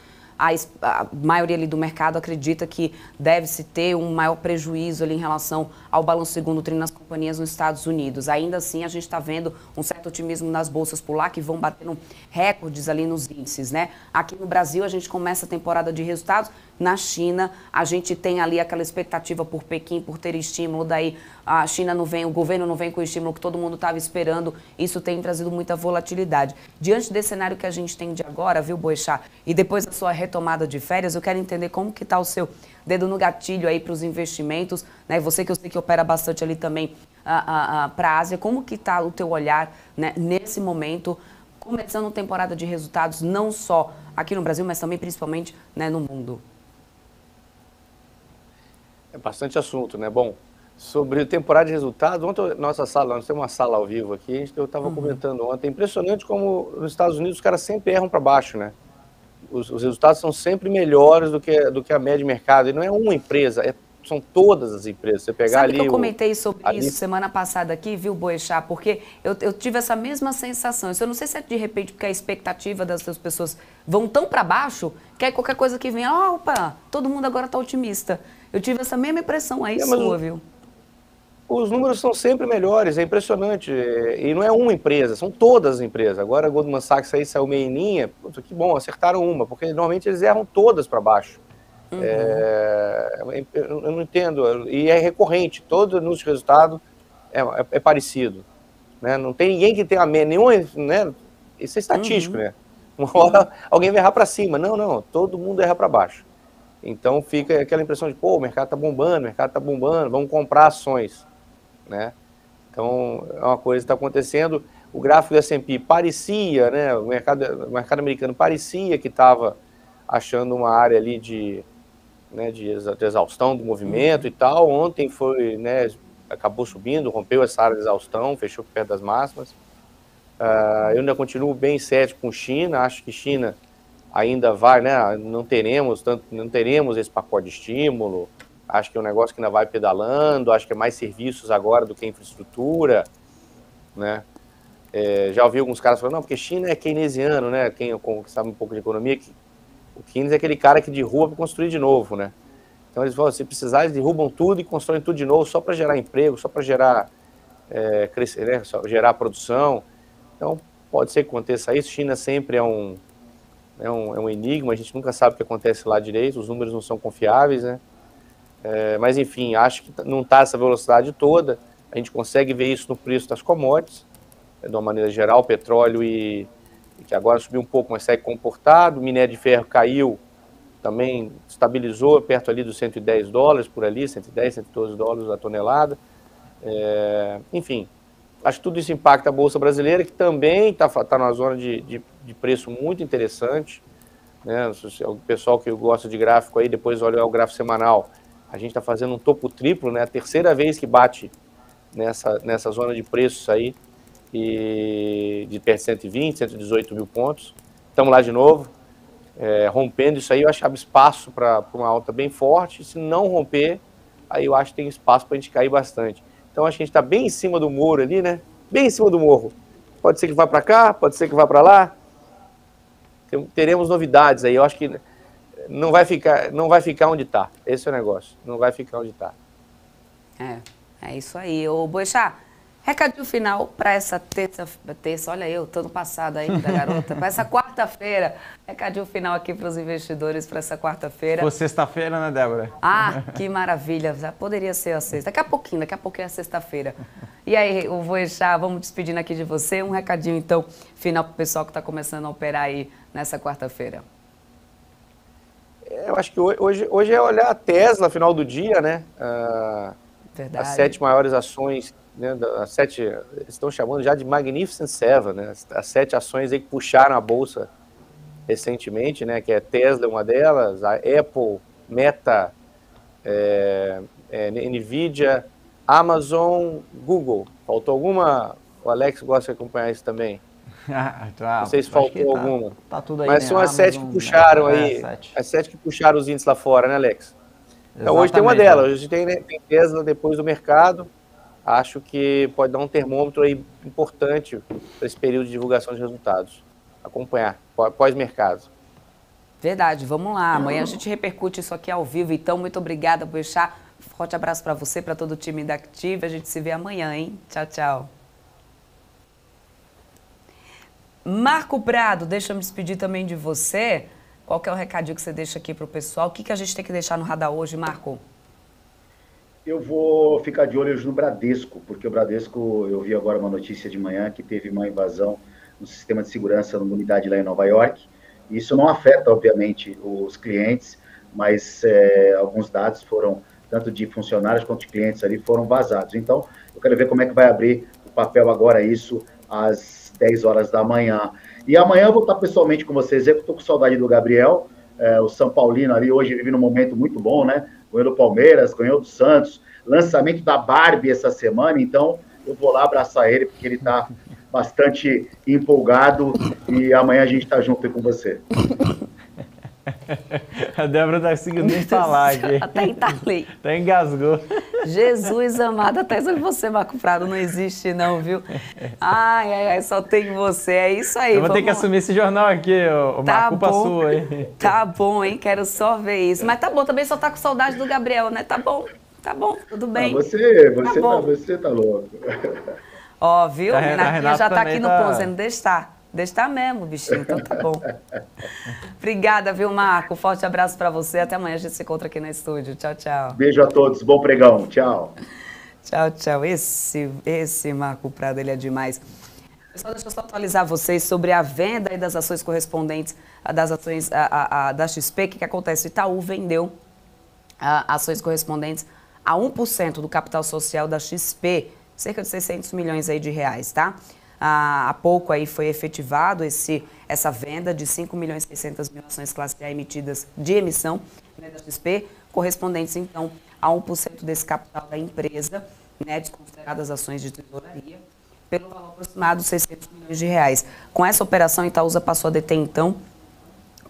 a maioria ali do mercado acredita que deve-se ter um maior prejuízo ali em relação ao balanço segundo tri nas companhias nos Estados Unidos. Ainda assim, a gente está vendo um certo otimismo nas bolsas por lá, que vão batendo recordes ali nos índices, né? Aqui no Brasil, a gente começa a temporada de resultados. Na China, a gente tem ali aquela expectativa por Pequim, por ter estímulo, daí a China não vem, o governo não vem com o estímulo que todo mundo estava esperando, isso tem trazido muita volatilidade. Diante desse cenário que a gente tem de agora, viu, Boechat, e depois da sua retomada de férias, eu quero entender como que está o seu dedo no gatilho aí para os investimentos, né? Você que eu sei que opera bastante ali também para a Ásia, como que está o teu olhar, né, nesse momento, começando temporada de resultados, não só aqui no Brasil, mas também principalmente, né, no mundo? É bastante assunto, né? Bom, sobre temporada de resultados, ontem nossa sala, nós temos uma sala ao vivo aqui, eu estava comentando ontem, é impressionante como nos Estados Unidos os caras sempre erram para baixo, né? Os resultados são sempre melhores do que a média de mercado, e não é uma empresa, são todas as empresas. Você pegar Sabe ali que eu comentei sobre isso semana passada aqui, viu, Boechat? Porque eu tive essa mesma sensação. Eu não sei se é de repente porque a expectativa das pessoas vão tão para baixo que aí qualquer coisa que vem, opa, todo mundo agora está otimista. Eu tive essa mesma impressão aí sua, viu? Os números são sempre melhores, é impressionante. E não é uma empresa, são todas as empresas. Agora a Goldman Sachs aí saiu meio linha, que bom, acertaram uma, porque normalmente eles erram todas para baixo. Eu não entendo, e é recorrente, todo anúncio de resultado é parecido, né? Não tem ninguém que tenha nenhuma, né? Isso é estatístico, né? Uma hora alguém vai errar para cima, não, todo mundo erra para baixo. Então fica aquela impressão de, pô, o mercado está bombando, vamos comprar ações, né? Então é uma coisa que está acontecendo. O gráfico do S&P parecia, né? O mercado americano parecia que estava achando uma área ali de exaustão do movimento e tal. Ontem foi, né, acabou subindo, rompeu essa área de exaustão, fechou perto das máximas. Eu ainda continuo bem cético com China, acho que China ainda vai, né, não teremos esse pacote de estímulo, acho que é um negócio que ainda vai pedalando, acho que é mais serviços agora do que infraestrutura, né. Já ouvi alguns caras falando, não, porque China é keynesiano, né, quem sabe um pouco de economia, o Keynes é aquele cara que derruba para construir de novo, né. Então eles falam, se precisar, eles derrubam tudo e constroem tudo de novo, só para gerar emprego, só para gerar crescer, né, gerar produção. Então pode ser que aconteça isso. China sempre é um enigma, a gente nunca sabe o que acontece lá direito, os números não são confiáveis, né? Mas enfim, acho que não está essa velocidade toda, a gente consegue ver isso no preço das commodities, de uma maneira geral, o petróleo que agora subiu um pouco, mas segue comportado, o minério de ferro caiu, também estabilizou perto ali dos $110 por ali, 110, 112 dólares a tonelada, enfim, acho que tudo isso impacta a Bolsa Brasileira, que também está numa zona de preço muito interessante, né? O pessoal que gosta de gráfico aí, depois olha o gráfico semanal, a gente está fazendo um topo triplo, né? A terceira vez que bate nessa zona de preços aí, e de perto de 120, 118 mil pontos. Estamos lá de novo, rompendo isso aí, eu achava espaço para uma alta bem forte. Se não romper, aí eu acho que tem espaço para a gente cair bastante. Então acho que a gente está bem em cima do muro ali, né? Bem em cima do morro. Pode ser que vá para cá, pode ser que vá para lá. teremos novidades aí. Eu acho que não vai ficar onde está. Esse é o negócio. Não vai ficar onde está. É isso aí. Ô, Boechat, recadinho final para essa terça, olha eu, tô no passado ainda, garota, para essa quarta-feira. Recadinho final aqui para os investidores para essa quarta-feira. Foi sexta-feira, né, Débora? Ah, que maravilha. Já poderia ser a sexta. Daqui a pouquinho é a sexta-feira. E aí, o Boechat, vamos despedindo aqui de você. Um recadinho, então, final para o pessoal que está começando a operar aí nessa quarta-feira. Eu acho que hoje é olhar a Tesla, final do dia, né? Verdade. As 7 maiores ações, né, estão chamando já de Magnificent Seven, né? As 7 ações aí que puxaram a bolsa recentemente, né? Que é Tesla, uma delas, a Apple, Meta, Nvidia, Amazon, Google. Faltou alguma? O Alex gosta de acompanhar isso também. Não sei se faltou alguma. Tá tudo aí, mas né? são as Amazon, 7 que puxaram aí. 7. As 7 que puxaram os índices lá fora, né, Alex? Então, hoje tem uma delas. Hoje tem Tesla depois do mercado. Acho que pode dar um termômetro aí importante para esse período de divulgação de resultados. Acompanhar, pós-mercado. Verdade, vamos lá. Amanhã a gente repercute isso aqui ao vivo. Então, muito obrigada, Boechat. Forte abraço para você, para todo o time da Active. A gente se vê amanhã, hein? Tchau, tchau. Marco Prado, deixa eu me despedir também de você. Qual que é o recadinho que você deixa aqui para o pessoal? O que a gente tem que deixar no radar hoje, Marco? Eu vou ficar de olho hoje no Bradesco, porque o Bradesco, eu vi agora uma notícia de manhã que teve uma invasão no sistema de segurança numa unidade lá em Nova York. Isso não afeta, obviamente, os clientes, mas alguns dados foram, tanto de funcionários quanto de clientes ali, foram vazados. Então, eu quero ver como é que vai abrir o papel agora isso às 10 horas da manhã. E amanhã eu vou estar pessoalmente com vocês. Eu estou com saudade do Gabriel, o São Paulino ali hoje vive num momento muito bom, né? Ganhou do Palmeiras, ganhou do Santos, lançamento da Barbie essa semana, então eu vou lá abraçar ele, porque ele está bastante empolgado e amanhã a gente está junto aí com você. A Débora tá conseguindo nem falar aqui. Até entalei. Até engasgou. Jesus amado, até sobre você, Marco Prado, não existe não, viu? Ai, só tem você, é isso aí. Eu vou ter que assumir esse jornal aqui, uma culpa sua aí. Tá bom, hein, quero só ver isso. Mas tá bom, também só tá com saudade do Gabriel, né? Tá bom, tudo bem. Você tá louco. Ó, viu? A Renatinha já tá aqui no ponto, dizendo, deixa estar mesmo, bichinho, então tá bom. Obrigada, viu, Marco? Forte abraço pra você. Até amanhã a gente se encontra aqui no estúdio. Tchau, tchau. Beijo a todos. Bom pregão. Tchau. Tchau, tchau. Esse Marco Prado, ele é demais. Pessoal, deixa eu só atualizar vocês sobre a venda aí das ações correspondentes, das ações da XP. O que acontece? O Itaú vendeu ações correspondentes a 1% do capital social da XP, cerca de 600 milhões aí de reais, tá? Há pouco aí foi efetivado essa venda de 5.600.000 ações classe A emitidas de emissão, né, da XP, correspondentes então a 1% desse capital da empresa, né, desconsideradas ações de tesouraria, pelo valor aproximado de 600 milhões de reais. Com essa operação, Itaúsa passou a deter então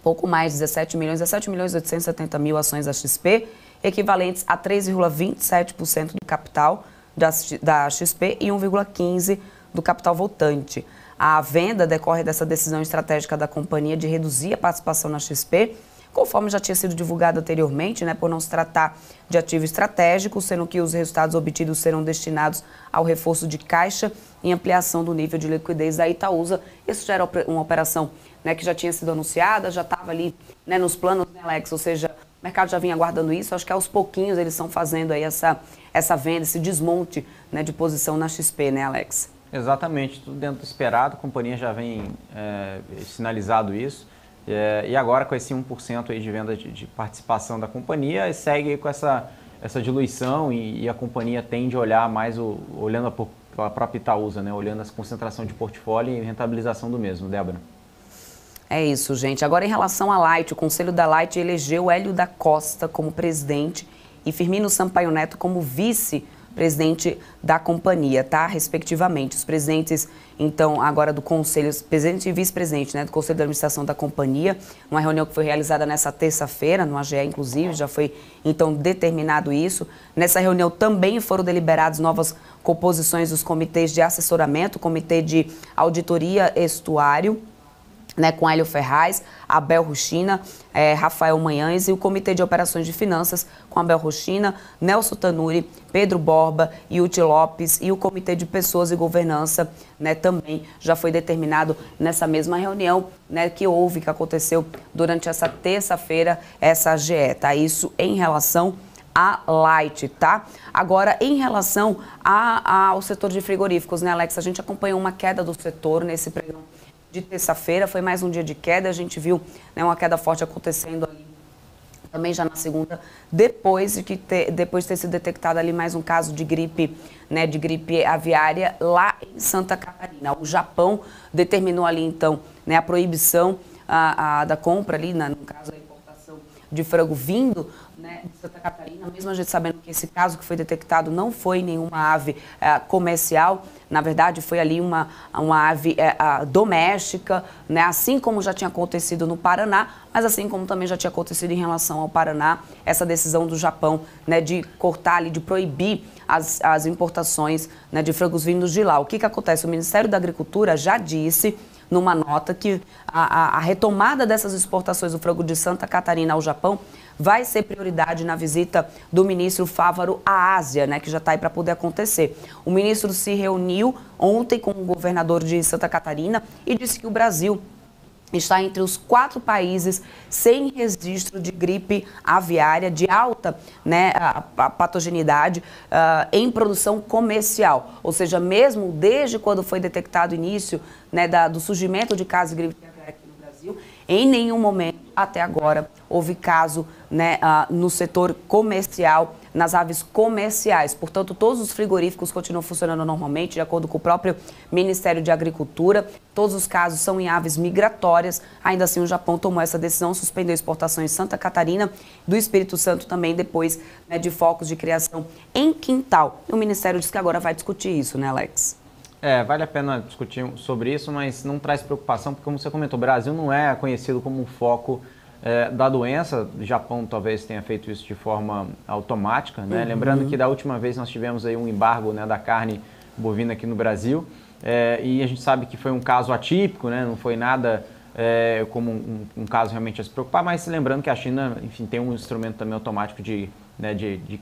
pouco mais de 17.870.000 ações da XP, equivalentes a 3,27% do capital da XP e 1,15% do capital voltante. A venda decorre dessa decisão estratégica da companhia de reduzir a participação na XP, conforme já tinha sido divulgado anteriormente, né, por não se tratar de ativo estratégico, sendo que os resultados obtidos serão destinados ao reforço de caixa e ampliação do nível de liquidez da Itaúsa. Isso já era uma operação, né, que já tinha sido anunciada, já estava ali, né, nos planos, né, Alex? Ou seja, o mercado já vinha aguardando isso. Acho que aos pouquinhos eles estão fazendo aí essa venda, esse desmonte, né, de posição na XP, né, Alex? Exatamente, tudo dentro do esperado, a companhia já vem sinalizado isso, e agora com esse 1% aí de venda de participação da companhia, segue com essa diluição e a companhia tende a olhar mais, olhando pela própria Itaúsa, né, olhando a concentração de portfólio e rentabilização do mesmo. Débora. É isso, gente. Agora, em relação à Light, o Conselho da Light elegeu Hélio da Costa como presidente e Firmino Sampaio Neto como vice-presidente da companhia, tá? Respectivamente. Os presidentes, então, agora do Conselho, presidente e vice-presidente, né, do Conselho da Administração da companhia, uma reunião que foi realizada nessa terça-feira, no AGE, inclusive, já foi, então, determinado isso. Nessa reunião também foram deliberadas novas composições dos comitês de assessoramento, comitê de auditoria estuário, né, com Hélio Ferraz, Abel Ruchina, Rafael Manhães, e o Comitê de Operações de Finanças com Abel Ruchina, Nelson Tanuri, Pedro Borba, Yuti Lopes, e o Comitê de Pessoas e Governança, né, também já foi determinado nessa mesma reunião, né, que aconteceu durante essa terça-feira, essa AGE, tá? Isso em relação a Light, tá? Agora, em relação ao setor de frigoríficos, né, Alex? A gente acompanhou uma queda do setor nesse pregão de terça-feira, foi mais um dia de queda, a gente viu, né, uma queda forte acontecendo ali também já na segunda, depois de ter sido detectado ali mais um caso de gripe, né, de gripe aviária lá em Santa Catarina. O Japão determinou ali, então, né, a proibição da compra ali, no caso a importação de frango vindo, né, de Santa Catarina, mesmo a gente sabendo que esse caso que foi detectado não foi nenhuma ave comercial, na verdade foi ali uma ave doméstica, né, assim como já tinha acontecido no Paraná, mas assim como também já tinha acontecido em relação ao Paraná, essa decisão do Japão, né, de cortar ali, de proibir as importações, né, de frangos vindos de lá. O que acontece? O Ministério da Agricultura já disse numa nota que a retomada dessas exportações do frango de Santa Catarina ao Japão vai ser prioridade na visita do ministro Fávaro à Ásia, né, que já está aí para poder acontecer. O ministro se reuniu ontem com o governador de Santa Catarina e disse que o Brasil está entre os 4 países sem registro de gripe aviária de alta, né, a patogenidade em produção comercial. Ou seja, mesmo desde quando foi detectado o início, né, do surgimento de casos de gripe aviária aqui no Brasil, em nenhum momento até agora houve caso, né, no setor comercial, nas aves comerciais. Portanto, todos os frigoríficos continuam funcionando normalmente, de acordo com o próprio Ministério de Agricultura. Todos os casos são em aves migratórias. Ainda assim, o Japão tomou essa decisão, suspendeu exportações em Santa Catarina, do Espírito Santo também, depois, né, de focos de criação em quintal. E o Ministério diz que agora vai discutir isso, né, Alex? Vale a pena discutir sobre isso, mas não traz preocupação, porque como você comentou, o Brasil não é conhecido como um foco da doença. O Japão talvez tenha feito isso de forma automática, né? Uhum. Lembrando que da última vez nós tivemos aí um embargo, né, da carne bovina aqui no Brasil, e a gente sabe que foi um caso atípico, né? Não foi nada como um caso realmente a se preocupar, mas lembrando que a China, enfim, tem um instrumento também automático de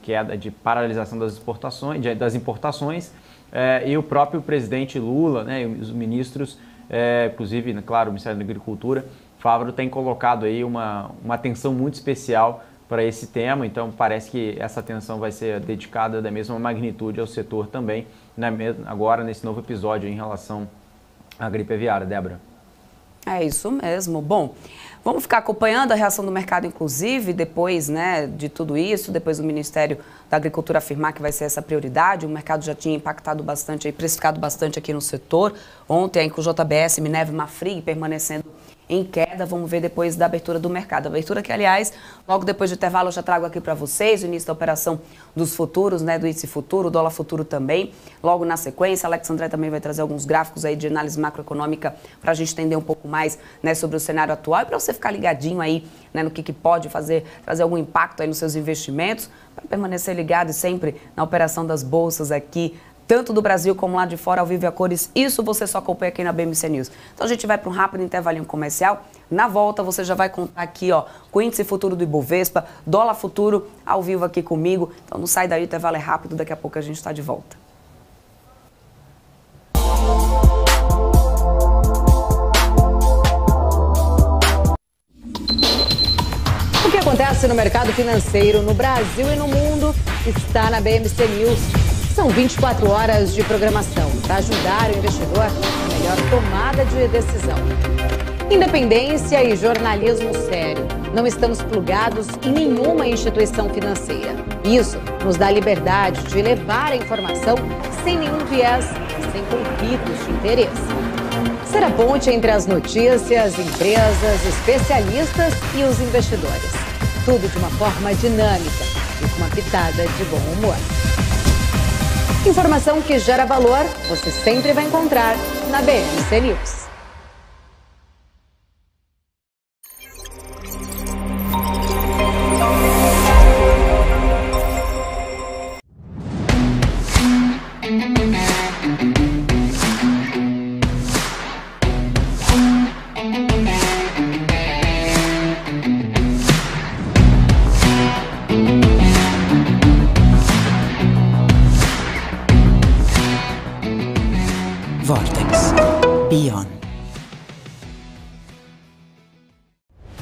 queda, de paralisação das importações, e o próprio presidente Lula, né, e os ministros, inclusive, claro, o Ministério da Agricultura, Fávaro, tem colocado aí uma atenção muito especial para esse tema, então parece que essa atenção vai ser dedicada da mesma magnitude ao setor também, né, agora nesse novo episódio em relação à gripe aviária. Débora. É isso mesmo. Bom, vamos ficar acompanhando a reação do mercado, inclusive, depois, né, de tudo isso, depois do Ministério da Agricultura afirmar que vai ser essa prioridade. O mercado já tinha impactado bastante, precificado bastante aqui no setor. Ontem, aí, com o JBS, Minerva e Marfrig permanecendo em queda. Vamos ver depois da abertura do mercado. Abertura que, aliás, logo depois do intervalo eu já trago aqui para vocês o início da operação dos futuros, né, do índice futuro, o dólar futuro também. Logo na sequência, a Alex André também vai trazer alguns gráficos aí de análise macroeconômica para a gente entender um pouco mais, né, sobre o cenário atual e para você ficar ligadinho aí, né, no que pode trazer algum impacto aí nos seus investimentos, para permanecer ligado e sempre na operação das bolsas aqui, tanto do Brasil como lá de fora, ao vivo e a cores. Isso você só acompanha aqui na BMC News. Então a gente vai para um rápido intervalinho comercial. Na volta você já vai contar aqui, ó, com o índice futuro do Ibovespa, dólar futuro ao vivo aqui comigo. Então não sai daí, o intervalo é rápido, daqui a pouco a gente está de volta. O que acontece no mercado financeiro no Brasil e no mundo está na BMC News. São 24 horas de programação para ajudar o investidor na melhor tomada de decisão. Independência e jornalismo sério. Não estamos plugados em nenhuma instituição financeira. Isso nos dá liberdade de levar a informação sem nenhum viés e sem conflitos de interesse. Ser a ponte entre as notícias, empresas, especialistas e os investidores. Tudo de uma forma dinâmica e com uma pitada de bom humor. Informação que gera valor, você sempre vai encontrar na BMC News.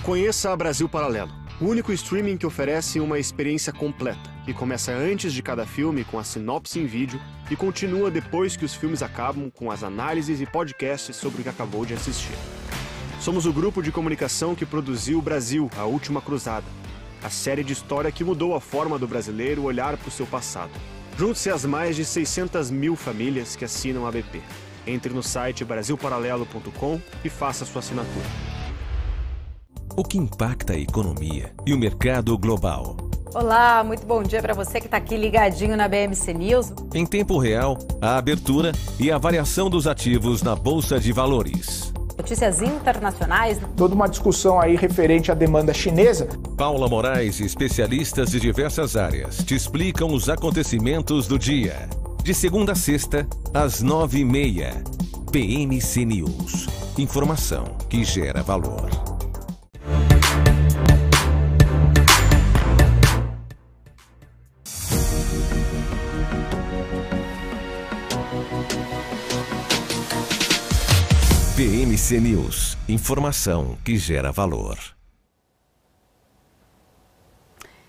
Conheça a Brasil Paralelo, o único streaming que oferece uma experiência completa, que começa antes de cada filme com a sinopse em vídeo e continua depois que os filmes acabam com as análises e podcasts sobre o que acabou de assistir. Somos o grupo de comunicação que produziu Brasil, a Última Cruzada, a série de história que mudou a forma do brasileiro olhar para o seu passado. Junte-se às mais de 600 mil famílias que assinam a BP. Entre no site brasilparalelo.com e faça sua assinatura. O que impacta a economia e o mercado global. Olá, muito bom dia para você que está aqui ligadinho na BMC News. Em tempo real, a abertura e a variação dos ativos na Bolsa de Valores. Notícias internacionais. Toda uma discussão aí referente à demanda chinesa. Paula Moraes e especialistas de diversas áreas te explicam os acontecimentos do dia. De segunda a sexta, às 9h30. BMC News. Informação que gera valor. BMC News, informação que gera valor.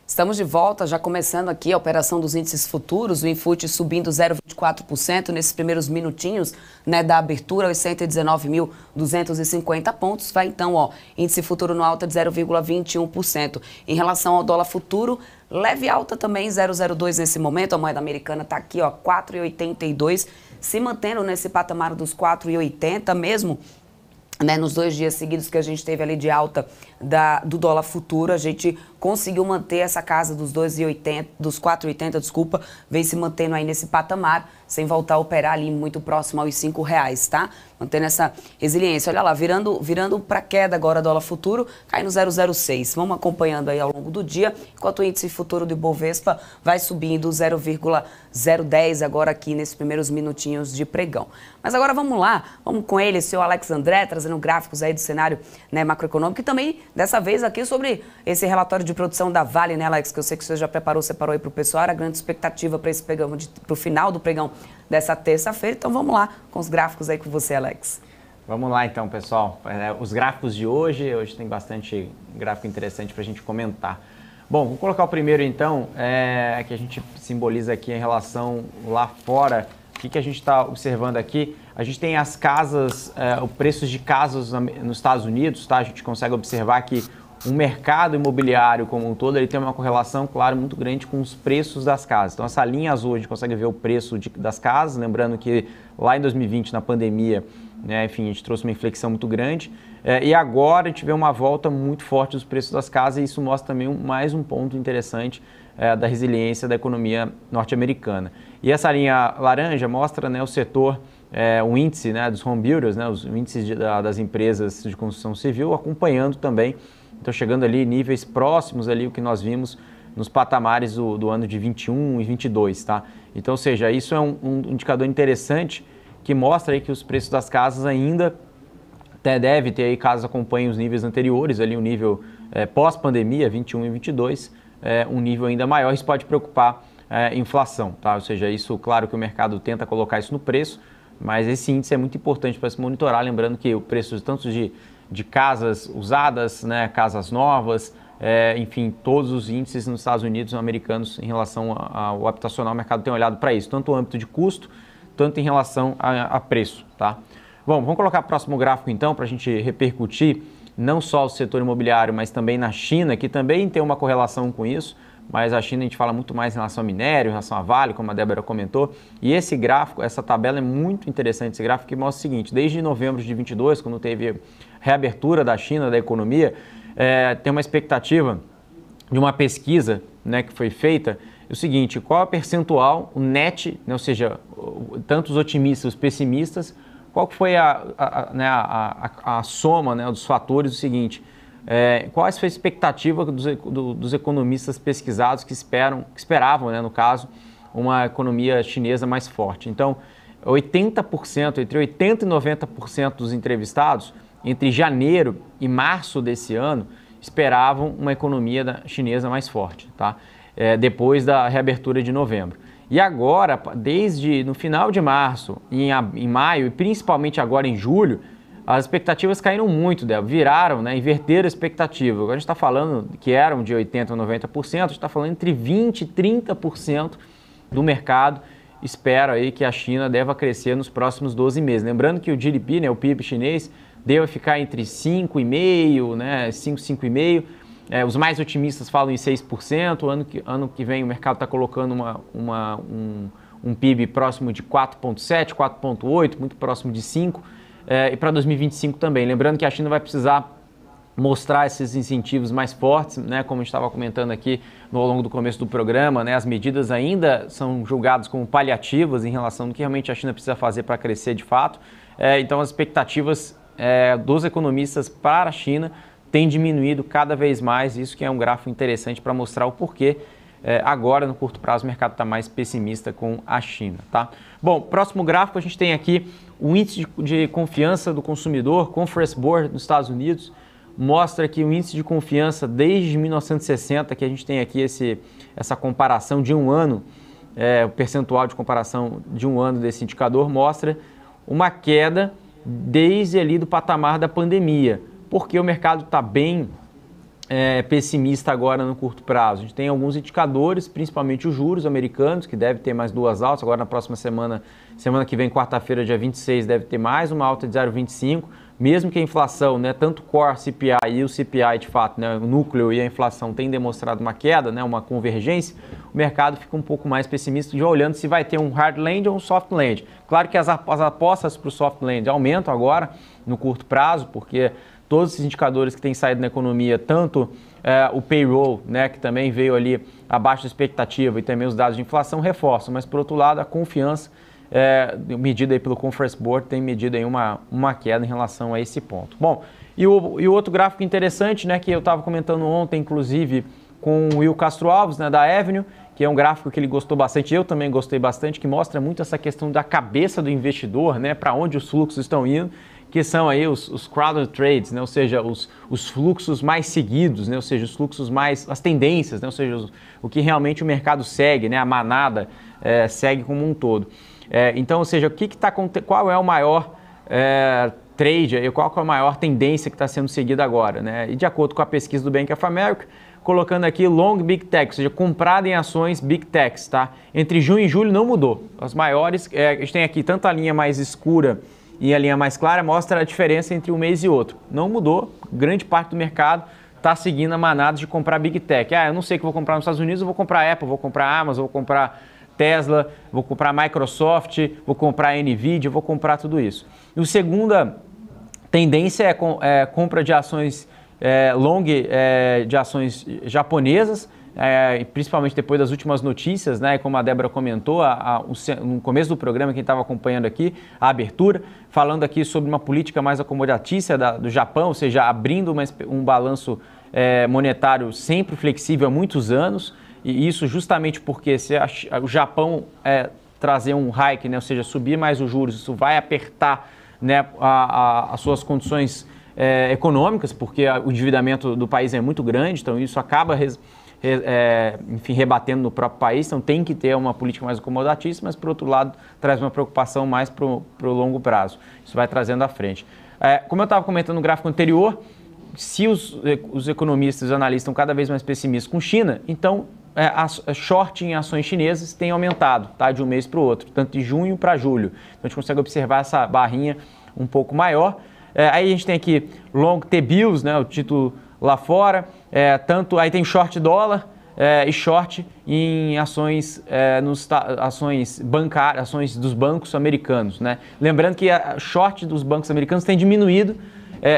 Estamos de volta, já começando aqui a operação dos índices futuros, o Infut subindo 0,24% nesses primeiros minutinhos, né, da abertura aos 119.250 pontos. Vai então, índice futuro no alta de 0,21%. Em relação ao dólar futuro, leve alta também, 0,02 nesse momento. A moeda americana está aqui, 4,82, se mantendo nesse patamar dos 4,80 mesmo. Né, nos 2 dias seguidos que a gente teve ali de alta do dólar futuro, a gente conseguiu manter essa casa dos 4,80, desculpa, vem se mantendo aí nesse patamar, sem voltar a operar ali muito próximo aos R$5, tá? Mantendo essa resiliência. Olha lá, virando para queda agora dólar futuro, cai no 0,06. Vamos acompanhando aí ao longo do dia, enquanto o índice futuro do Ibovespa vai subindo 0,010 agora aqui nesses primeiros minutinhos de pregão. Mas agora vamos lá, vamos com ele, o senhor Alex André, trazendo gráficos aí do cenário, né, macroeconômico e também, dessa vez, aqui sobre esse relatório de produção da Vale, né, Alex, que eu sei que o senhor já separou aí para o pessoal, era a grande expectativa para esse pregão, para o final do pregão dessa terça-feira. Então vamos lá com os gráficos aí com você, Alex. Vamos lá então, pessoal. Os gráficos de hoje tem bastante gráfico interessante para a gente comentar. Bom, vou colocar o primeiro então, que a gente simboliza aqui em relação lá fora. O que a gente está observando aqui? A gente tem as casas, os preços de casas nos Estados Unidos, tá? A gente consegue observar que o mercado imobiliário como um todo, ele tem uma correlação, claro, muito grande com os preços das casas. Então, essa linha azul, a gente consegue ver o preço das casas, lembrando que lá em 2020, na pandemia, né, enfim, a gente trouxe uma inflexão muito grande. E agora a gente vê uma volta muito forte dos preços das casas e isso mostra também mais um ponto interessante da resiliência da economia norte-americana. E essa linha laranja mostra, né, o setor, o índice, né, dos home builders, né, os índices das empresas de construção civil, acompanhando também. Então, chegando ali níveis próximos ali o que nós vimos nos patamares do ano de 21 e 22, tá? Então, ou seja, isso é um indicador interessante que mostra aí que os preços das casas ainda até deve ter aí, caso acompanhem os níveis anteriores, ali o nível pós-pandemia, 21 e 22, um nível ainda maior. Isso pode preocupar inflação, tá? Ou seja, isso, claro que o mercado tenta colocar isso no preço, mas esse índice é muito importante para se monitorar, lembrando que o preço tanto de casas usadas, né, casas novas, enfim, todos os índices nos Estados Unidos e americanos em relação ao habitacional, o mercado tem olhado para isso, tanto o âmbito de custo, tanto em relação a preço, tá? Bom, vamos colocar o próximo gráfico então para a gente repercutir não só o setor imobiliário, mas também na China, que também tem uma correlação com isso, mas a China a gente fala muito mais em relação a minério, em relação a Vale, como a Débora comentou, e esse gráfico, essa tabela é muito interessante, esse gráfico que mostra o seguinte, desde novembro de 22, quando teve reabertura da China, da economia, tem uma expectativa de uma pesquisa, né, que foi feita, o seguinte, qual é o percentual, o net, né, ou seja, tanto os otimistas, os pessimistas, qual que foi a soma, né, dos fatores, o seguinte, qual foi a expectativa dos economistas pesquisados que esperavam, né, no caso, uma economia chinesa mais forte. Então, 80%, entre 80% e 90% dos entrevistados, entre janeiro e março desse ano, esperavam uma economia chinesa mais forte, tá? Depois da reabertura de novembro. E agora, desde no final de março, em maio e principalmente agora em julho, as expectativas caíram muito, Débora, viraram, né, inverteram a expectativa. Agora a gente está falando que eram de 80% a 90%, a gente está falando entre 20% e 30% do mercado espera aí que a China deva crescer nos próximos 12 meses. Lembrando que o GDP, né, o PIB chinês, deve ficar entre 5,5%, né, 5,5%. Os mais otimistas falam em 6%. Ano que vem o mercado está colocando um PIB próximo de 4,7%, 4,8%, muito próximo de 5%. E para 2025 também. Lembrando que a China vai precisar mostrar esses incentivos mais fortes, né, como a gente estava comentando aqui ao longo do começo do programa, né, as medidas ainda são julgadas como paliativas em relação ao que realmente a China precisa fazer para crescer de fato. Então as expectativas dos economistas para a China têm diminuído cada vez mais, isso que é um gráfico interessante para mostrar o porquê agora no curto prazo o mercado está mais pessimista com a China, tá? Bom, próximo gráfico a gente tem aqui o índice de confiança do consumidor, Conference Board nos Estados Unidos, mostra que o índice de confiança desde 1960, que a gente tem aqui essa comparação de um ano, o percentual de comparação de um ano desse indicador, mostra uma queda desde ali do patamar da pandemia, porque o mercado está bem pessimista agora no curto prazo. A gente tem alguns indicadores, principalmente os juros americanos, que deve ter mais 2 altas, agora na próxima semana que vem, quarta-feira, dia 26, deve ter mais uma alta de 0,25, mesmo que a inflação, né, tanto o Core CPI e o CPI, de fato, né, o núcleo e a inflação tenham demonstrado uma queda, né, uma convergência, o mercado fica um pouco mais pessimista, já olhando se vai ter um hard land ou um soft land. Claro que as apostas para o soft land aumentam agora, no curto prazo, porque todos esses indicadores que têm saído na economia, tanto o payroll, né, que também veio ali abaixo da expectativa, e também os dados de inflação reforçam, mas por outro lado a confiança medida aí pelo Conference Board tem medido aí uma queda em relação a esse ponto. Bom, e o outro gráfico interessante, né, que eu estava comentando ontem, inclusive, com o Will Castro Alves, né, da Avenue, que é um gráfico que ele gostou bastante, eu também gostei bastante, que mostra muito essa questão da cabeça do investidor, né, para onde os fluxos estão indo, que são aí os crowded trades, né, ou seja, os fluxos mais seguidos, né, ou seja, os fluxos mais, as tendências, né, ou seja, o que realmente o mercado segue, né, a manada segue como um todo. Então, ou seja, qual é o maior trade, qual é a maior tendência que está sendo seguida agora, né? E de acordo com a pesquisa do Bank of America, colocando aqui long big tech, ou seja, comprado em ações big techs, tá? Entre junho e julho não mudou. As maiores, a gente tem aqui tanto a linha mais escura e a linha mais clara, mostra a diferença entre um mês e outro. Não mudou, grande parte do mercado está seguindo a manada de comprar big tech. Eu não sei o que vou comprar nos Estados Unidos, eu vou comprar Apple, vou comprar Amazon, vou comprar Tesla, vou comprar Microsoft, vou comprar Nvidia, vou comprar tudo isso. E a segunda tendência é compra de ações de ações japonesas, principalmente depois das últimas notícias, né, como a Débora comentou, no começo do programa, quem estava acompanhando aqui, a abertura, falando aqui sobre uma política mais acomodatícia do Japão, ou seja, abrindo um balanço monetário sempre flexível há muitos anos, e isso justamente porque se o Japão trazer um hike, né, ou seja, subir mais os juros, isso vai apertar, né, as suas condições econômicas, porque o endividamento do país é muito grande, então isso acaba rebatendo no próprio país, então tem que ter uma política mais acomodatícia, mas por outro lado traz uma preocupação mais para o longo prazo, isso vai trazendo à frente. Como eu estava comentando no gráfico anterior, se os economistas e os analistas estão cada vez mais pessimistas com China, então a short em ações chinesas tem aumentado, tá, de um mês para o outro, tanto de junho para julho. Então a gente consegue observar essa barrinha um pouco maior. Aí a gente tem aqui long T-bills, né, o título lá fora, aí tem short dólar e short em ações, ações bancárias, ações dos bancos americanos, né? Lembrando que a short dos bancos americanos tem diminuído,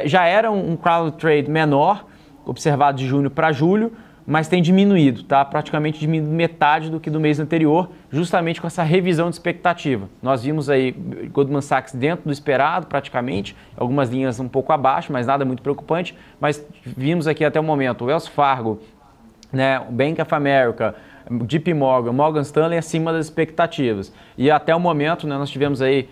já era um crowd trade menor, observado de junho para julho, mas tem diminuído, tá? Praticamente diminuído metade do que do mês anterior, justamente com essa revisão de expectativa. Nós vimos aí Goldman Sachs dentro do esperado, praticamente, algumas linhas um pouco abaixo, mas nada muito preocupante, mas vimos aqui até o momento o Wells Fargo, né, o Bank of America, JP Morgan, Morgan Stanley acima das expectativas. E até o momento, né, nós tivemos aí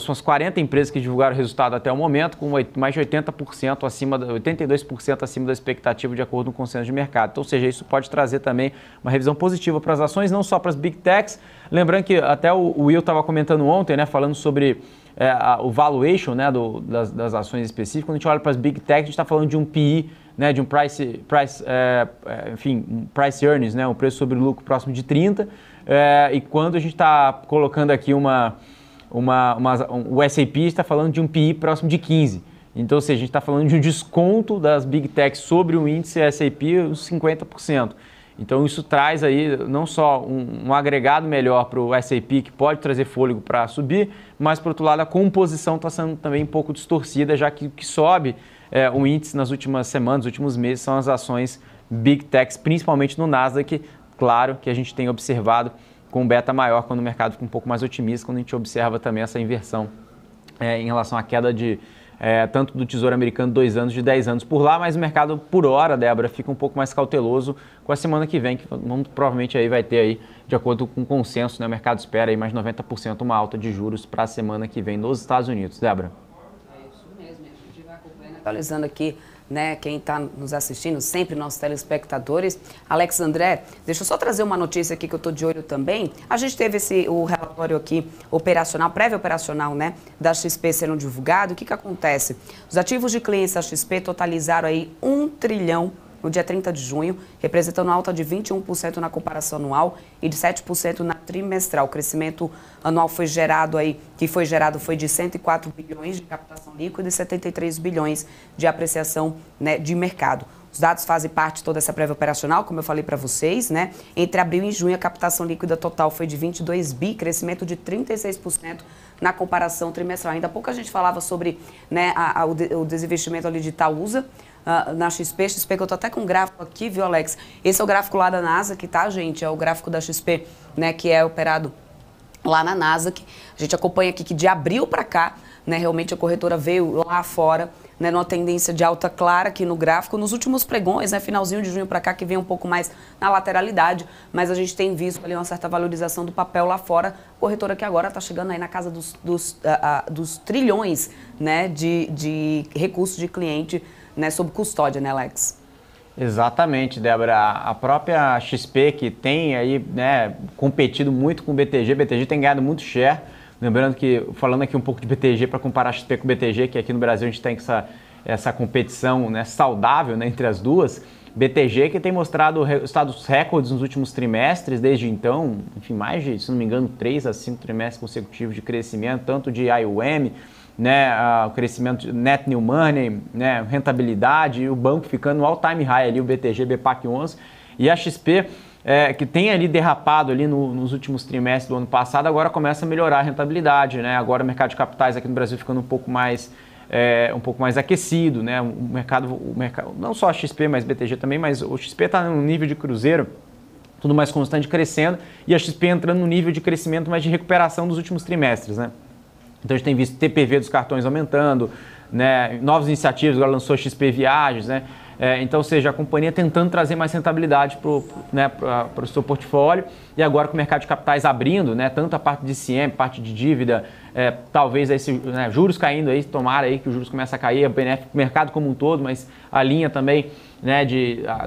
umas 40 empresas que divulgaram o resultado até o momento, com mais de 80% acima, 82% acima da expectativa, de acordo com o consenso de mercado. Então, ou seja, isso pode trazer também uma revisão positiva para as ações, não só para as Big Techs. Lembrando que até o Will estava comentando ontem, né, falando sobre o valuation, né, das ações específicas. Quando a gente olha para as Big Tech, a gente está falando de um PE, né, de um price earnings, né, um preço sobre lucro próximo de 30, e quando a gente está colocando aqui o S&P está falando de um PE próximo de 15. Então, ou seja, a gente está falando de um desconto das Big Techs sobre o índice S&P, uns 50%. Então, isso traz aí não só um agregado melhor para o S&P, que pode trazer fôlego para subir, mas, por outro lado, a composição está sendo também um pouco distorcida, já que o que sobe o índice nas últimas semanas, nos últimos meses, são as ações Big Techs, principalmente no Nasdaq. Claro que a gente tem observado com um beta maior quando o mercado fica um pouco mais otimista, quando a gente observa também essa inversão em relação à queda de tanto do Tesouro Americano 2 anos, de 10 anos por lá, mas o mercado por hora, Débora, fica um pouco mais cauteloso com a semana que vem, que provavelmente aí vai ter aí, de acordo com o consenso, né, o mercado espera aí mais 90% uma alta de juros para a semana que vem nos Estados Unidos. Débora? É isso mesmo, a gente vai acompanhando, atualizando aqui, né, quem está nos assistindo, sempre nossos telespectadores. Alex André, deixa eu só trazer uma notícia aqui que eu estou de olho também. A gente teve o relatório aqui operacional, prévio operacional, né, da XP sendo divulgado. O que acontece? Os ativos de clientes da XP totalizaram aí 1 trilhão no dia 30 de junho, representando alta de 21% na comparação anual e de 7% na trimestral. O crescimento anual foi gerado foi de 104 bilhões de captação líquida e 73 bilhões de apreciação, né, de mercado. Os dados fazem parte de toda essa prévia operacional, como eu falei para vocês, né? Entre abril e junho, a captação líquida total foi de 22 bi, crescimento de 36% na comparação trimestral. Ainda há pouco a gente falava sobre, né, o desinvestimento ali de Itaúsa, na XP que eu tô até com um gráfico aqui, viu, Alex? Esse é o gráfico lá da Nasdaq, tá, gente? É o gráfico da XP, né, que é operado lá na Nasdaq. A gente acompanha aqui que de abril para cá, né, realmente a corretora veio lá fora, né, numa tendência de alta clara aqui no gráfico. Nos últimos pregões, né, finalzinho de junho para cá, que vem um pouco mais na lateralidade, mas a gente tem visto ali uma certa valorização do papel lá fora. Corretora que agora está chegando aí na casa dos trilhões, né, de recursos de cliente, né, sob custódia, né, Alex? Exatamente, Débora. A própria XP, que tem aí, né, competido muito com o BTG tem ganhado muito share. Lembrando que, falando aqui um pouco de BTG, para comparar a XP com o BTG, que aqui no Brasil a gente tem essa competição, né, saudável, né, entre as duas. BTG que tem mostrado resultados recordes nos últimos trimestres, desde então, enfim, mais de, se não me engano, 3 a 5 trimestres consecutivos de crescimento, tanto de IOM, né, o crescimento de net new money, né, rentabilidade, e o banco ficando no all-time high ali, o BTG BPAC 11, e a XP, que tem ali derrapado ali nos últimos trimestres do ano passado, agora começa a melhorar a rentabilidade, né, agora o mercado de capitais aqui no Brasil ficando um pouco mais aquecido, né, o mercado, não só a XP, mas BTG também, mas o XP está no nível de cruzeiro, tudo mais constante, crescendo, e a XP entrando no nível de crescimento, mas de recuperação dos últimos trimestres, né. Então a gente tem visto TPV dos cartões aumentando, né, novas iniciativas, agora lançou a XP Viagens, né, então, ou seja, a companhia tentando trazer mais rentabilidade para o seu portfólio, e agora com o mercado de capitais abrindo, né, tanto a parte de ICM, parte de dívida, talvez né, juros caindo aí, tomara aí que os juros comecem a cair, é benéfico para o mercado como um todo, mas a linha também, né,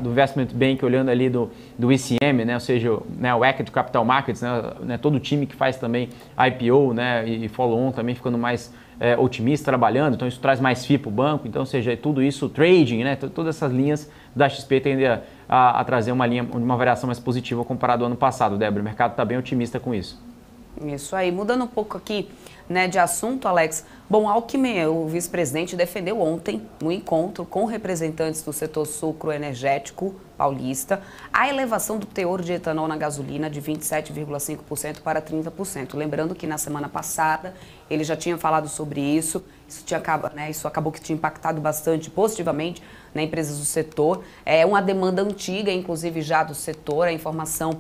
do Investment Bank olhando ali do ICM, né, ou seja, né, o Equity Capital Markets, né, todo o time que faz também IPO, né, e follow-on também ficando mais otimista, trabalhando, então isso traz mais FII para o banco, então, ou seja, tudo isso, trading, né, todas essas linhas da XP tendem a trazer uma variação mais positiva comparado ao ano passado, Débora. O mercado está bem otimista com isso. Isso aí. Mudando um pouco aqui, né, de assunto, Alex. Bom, Alckmin, o vice-presidente, defendeu ontem, no encontro com representantes do setor sucroenergético paulista, a elevação do teor de etanol na gasolina de 27,5% para 30%. Lembrando que na semana passada ele já tinha falado sobre isso, isso acabou que tinha impactado bastante positivamente, né, empresas do setor. É uma demanda antiga, inclusive já do setor, a informação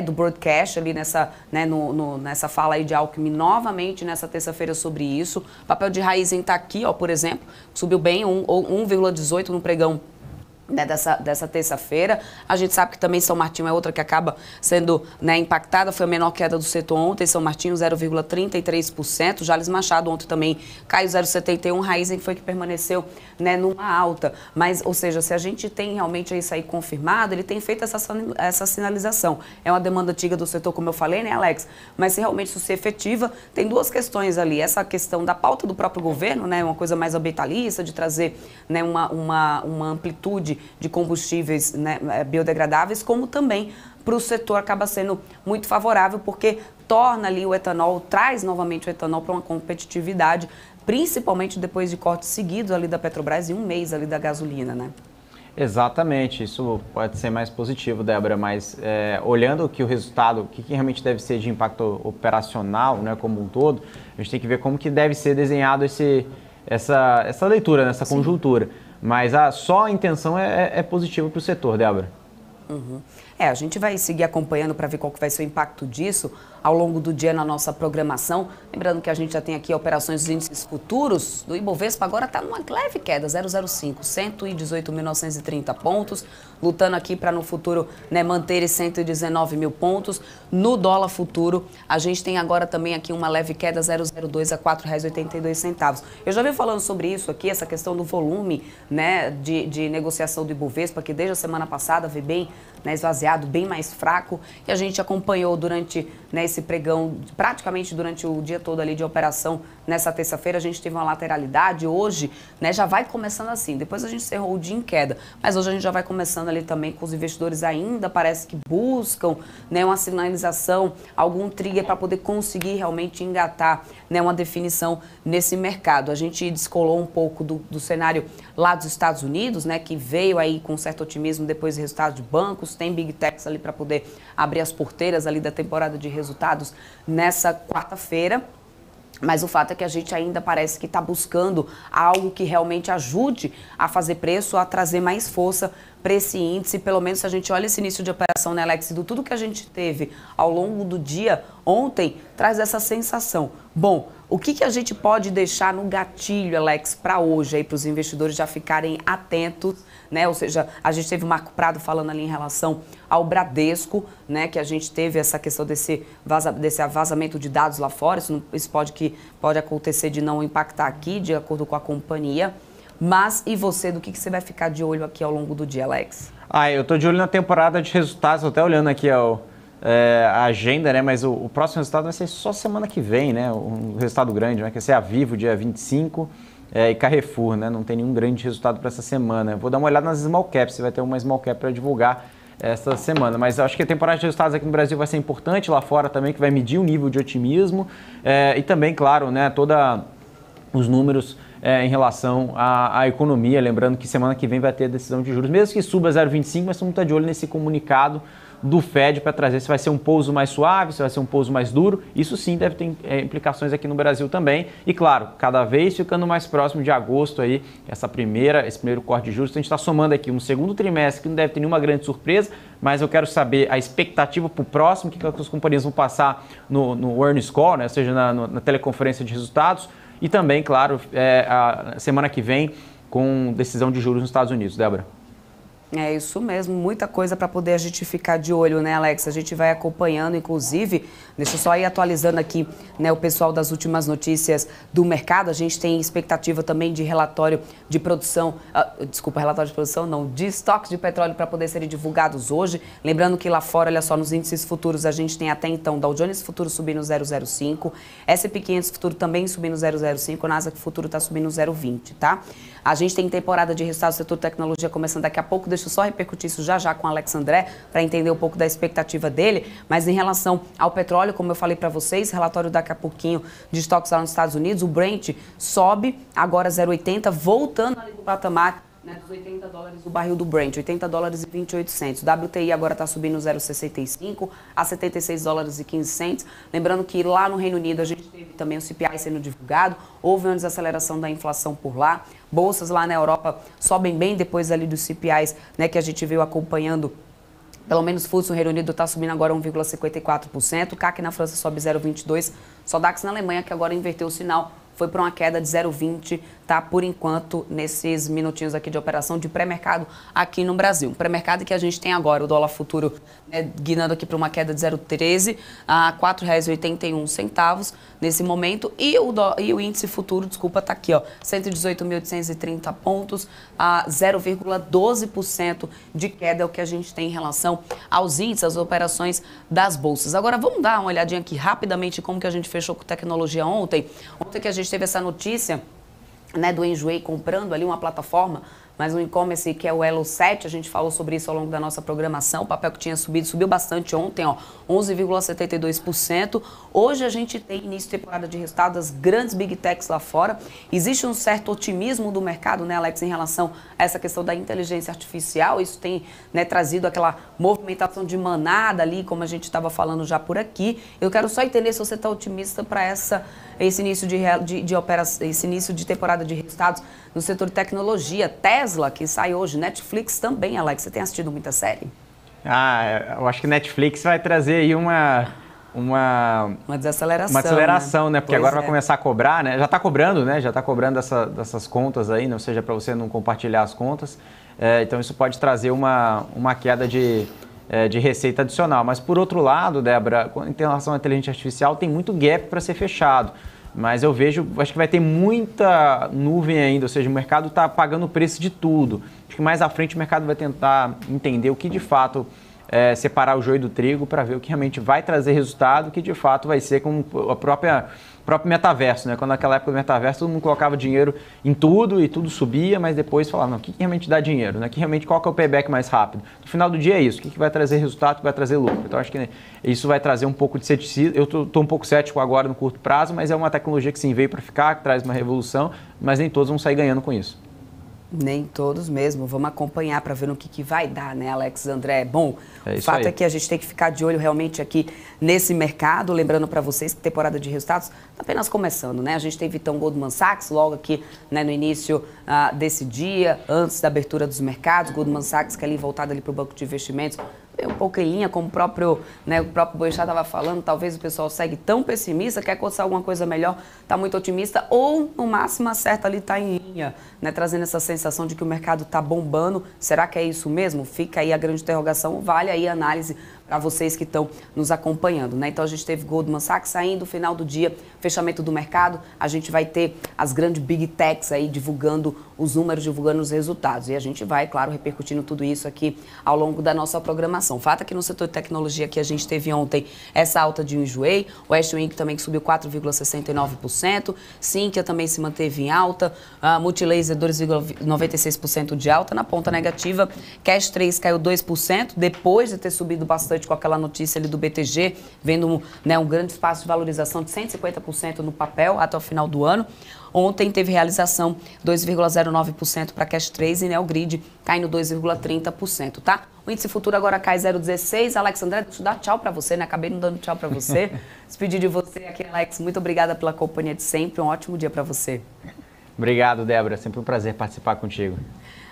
do broadcast ali nessa fala aí de Alckmin novamente nessa terça-feira sobre isso. O papel de Raízen está aqui, ó, por exemplo, subiu bem, 1,18 no pregão né, dessa terça-feira. A gente sabe que também São Martinho é outra que acaba sendo, né, impactada, foi a menor queda do setor ontem, São Martinho 0,33%, Jales Machado ontem também caiu 0,71%, Raizen foi que permaneceu, né, numa alta. Mas, ou seja, se a gente tem realmente isso aí confirmado, ele tem feito essa sinalização. É uma demanda antiga do setor, como eu falei, né, Alex? Mas se realmente isso se efetiva, tem duas questões ali. Essa questão da pauta do próprio governo, né, uma coisa mais ambientalista, de trazer, né, uma amplitude de combustíveis, né, biodegradáveis, como também para o setor acaba sendo muito favorável, porque torna ali o etanol, traz novamente o etanol para uma competitividade, principalmente depois de cortes seguidos ali da Petrobras e um mês ali da gasolina, né? Exatamente, isso pode ser mais positivo, Débora, mas olhando que o resultado, o que realmente deve ser de impacto operacional, né, como um todo, a gente tem que ver como que deve ser desenhado essa leitura, nessa conjuntura. Mas só a intenção é positiva para o setor, Débora. Uhum. A gente vai seguir acompanhando para ver qual que vai ser o impacto disso ao longo do dia na nossa programação. Lembrando que a gente já tem aqui operações dos índices futuros do Ibovespa, agora está numa leve queda, 0,05, 118.930 pontos, lutando aqui para no futuro, né, manter esses 119 mil pontos. No dólar futuro, a gente tem agora também aqui uma leve queda, 0,02 a R$ 4,82. Eu já venho falando sobre isso aqui, essa questão do volume, né, de negociação do Ibovespa, que desde a semana passada veio bem, né, esvaziado, bem mais fraco, e a gente acompanhou durante, né, esse pregão, praticamente durante o dia todo ali de operação. Nessa terça-feira a gente teve uma lateralidade, hoje, né, já vai começando assim, depois a gente encerrou o dia em queda, mas hoje a gente já vai começando ali também com os investidores ainda, parece que buscam, né, uma sinalização, algum trigger para poder conseguir realmente engatar, né, uma definição nesse mercado. A gente descolou um pouco do cenário lá dos Estados Unidos, né, que veio aí com certo otimismo depois do resultado de bancos, tem Big Techs ali para poder abrir as porteiras ali da temporada de resultados nessa quarta-feira. Mas o fato é que a gente ainda parece que está buscando algo que realmente ajude a fazer preço, a trazer mais força para esse índice. Pelo menos se a gente olha esse início de operação, né, Alex, do tudo que a gente teve ao longo do dia ontem, traz essa sensação. Bom, o que a gente pode deixar no gatilho, Alex, para hoje, aí para os investidores já ficarem atentos, né? Ou seja, a gente teve o Marco Prado falando ali em relação ao Bradesco, né? Que a gente teve essa questão desse vazamento de dados lá fora. Isso pode acontecer de não impactar aqui, de acordo com a companhia. Mas e você, do que você vai ficar de olho aqui ao longo do dia, Alex? Eu tô de olho na temporada de resultados, tô até olhando aqui a agenda, né? Mas o próximo resultado vai ser só semana que vem, né? Um resultado grande, né? Que vai ser a Vivo, dia 25, e Carrefour, né? Não tem nenhum grande resultado para essa semana. Vou dar uma olhada nas small caps, se vai ter uma small cap para divulgar essa semana. Mas eu acho que a temporada de resultados aqui no Brasil vai ser importante, lá fora também, que vai medir o nível de otimismo. E também, claro, né? Os números em relação à economia. Lembrando que semana que vem vai ter a decisão de juros, mesmo que suba 0,25, mas todo mundo está de olho nesse comunicado do Fed para trazer se vai ser um pouso mais suave, se vai ser um pouso mais duro. Isso sim deve ter implicações aqui no Brasil também. E claro, cada vez ficando mais próximo de agosto aí, esse primeiro corte de juros. Então a gente está somando aqui um segundo trimestre que não deve ter nenhuma grande surpresa, mas eu quero saber a expectativa para o próximo, o que as companhias vão passar no earnings call, né? Ou seja, na teleconferência de resultados. E também, claro, a semana que vem com decisão de juros nos Estados Unidos. Débora? É isso mesmo, muita coisa para poder a gente ficar de olho, né, Alex? A gente vai acompanhando, inclusive, deixa eu só ir atualizando aqui, né, o pessoal das últimas notícias do mercado. A gente tem expectativa também de relatório de produção, relatório de produção não, de estoques de petróleo para poder serem divulgados hoje. Lembrando que lá fora, olha só, nos índices futuros a gente tem até então Dow Jones futuro subindo 0,05, S&P 500 futuro também subindo 0,05, o Nasdaq futuro está subindo 0,20, tá? A gente tem temporada de resultados do setor tecnologia começando daqui a pouco. Deixa eu só repercutir isso já com o Alex André para entender um pouco da expectativa dele. Mas em relação ao petróleo, como eu falei para vocês, relatório daqui a pouquinho de estoques lá nos Estados Unidos, o Brent sobe agora 0,80, voltando ali no patamar, né, dos $80 o barril do Brent, $80,28. WTI agora está subindo 0,65 a $76,15. Lembrando que lá no Reino Unido a gente teve também o CPI sendo divulgado, houve uma desaceleração da inflação por lá. Bolsas lá na Europa sobem bem depois ali dos CPIs, né, que a gente veio acompanhando. Pelo menos o FTSE no Reino Unido está subindo agora 1,54%, o CAC na França sobe 0,22%, só DAX na Alemanha, que agora inverteu o sinal, foi para uma queda de 0,20, tá? Por enquanto, nesses minutinhos aqui de operação de pré-mercado aqui no Brasil. Um pré-mercado que a gente tem agora, o dólar futuro guinando aqui para uma queda de 0,13 a R$ 4,81 nesse momento. E o índice futuro, desculpa, tá aqui, ó, 118.830 pontos, a 0,12% de queda é o que a gente tem em relação aos índices, às operações das bolsas. Agora, vamos dar uma olhadinha aqui rapidamente como que a gente fechou com tecnologia ontem. Ontem que a gente teve essa notícia, né, do Enjoei comprando ali uma plataforma, mas um e-commerce que é o Elo7, a gente falou sobre isso ao longo da nossa programação, o papel que tinha subiu bastante ontem, ó, 11,72%. Hoje a gente tem início de temporada de resultados das grandes Big Techs lá fora. Existe um certo otimismo do mercado, né, Alex, em relação a essa questão da inteligência artificial. Isso tem, né, trazido aquela movimentação de manada ali, como a gente estava falando já por aqui. Eu quero só entender se você está otimista para esse início esse início de temporada de resultados no setor de tecnologia. Tesla, que sai hoje, Netflix também, Alex. Você tem assistido muita série? Eu acho que Netflix vai trazer aí uma desaceleração. Uma aceleração, né? Porque pois agora vai começar a cobrar, né? Já está cobrando, né? Já está cobrando dessas contas aí, ou seja, para você não compartilhar as contas. Então isso pode trazer uma queda de receita adicional. Mas por outro lado, Débora, em relação à inteligência artificial, tem muito gap para ser fechado. Mas acho que vai ter muita nuvem ainda, ou seja, o mercado está pagando o preço de tudo. Acho que mais à frente o mercado vai tentar entender o que de fato separar o joio do trigo para ver o que realmente vai trazer resultado, o que de fato vai ser com o próprio metaverso, né? Quando naquela época do metaverso todo mundo colocava dinheiro em tudo e tudo subia, mas depois falava, não, o que realmente dá dinheiro, né? Qual que é o payback mais rápido? No final do dia é isso, o que vai trazer resultado, o que vai trazer lucro. Então acho que isso vai trazer um pouco de ceticismo. Eu estou um pouco cético agora no curto prazo, mas é uma tecnologia que sim veio para ficar, que traz uma revolução, mas nem todos vão sair ganhando com isso. Nem todos mesmo. Vamos acompanhar para ver no que vai dar, né, Alex, André? Bom, o fato é que a gente tem que ficar de olho realmente aqui nesse mercado. Lembrando para vocês que a temporada de resultados está apenas começando, né? A gente teve então Goldman Sachs logo aqui, né, no início desse dia, antes da abertura dos mercados. Goldman Sachs, que é ali voltado ali para o banco de investimentos, um pouco em linha, como o próprio Boechat estava falando, talvez o pessoal segue tão pessimista, quer coçar alguma coisa melhor, está muito otimista, ou no máximo acerta ali, está em linha, né, trazendo essa sensação de que o mercado está bombando. Será que é isso mesmo? Fica aí a grande interrogação, vale aí a análise para vocês que estão nos acompanhando, né? Então a gente teve Goldman Sachs saindo, final do dia, fechamento do mercado, a gente vai ter as grandes Big Techs aí divulgando os números, divulgando os resultados. E a gente vai, claro, repercutindo tudo isso aqui ao longo da nossa programação. O fato é que no setor de tecnologia que a gente teve ontem essa alta de Enjoei, o Westwing também que subiu 4,69%, Sinqia também se manteve em alta, Multilaser 2,96% de alta, na ponta negativa, Cash 3 caiu 2%, depois de ter subido bastante com aquela notícia ali do BTG, vendo um grande espaço de valorização de 150% no papel até o final do ano. Ontem teve realização 2,09% para Cash 3 e Neogrid caindo 2,30%, tá? O índice futuro agora cai 0,16. Alex, André, deixa eu dar tchau para você, né? Acabei não dando tchau para você. Despedir de você aqui, Alex. Muito obrigada pela companhia de sempre. Um ótimo dia para você. Obrigado, Débora. Sempre um prazer participar contigo.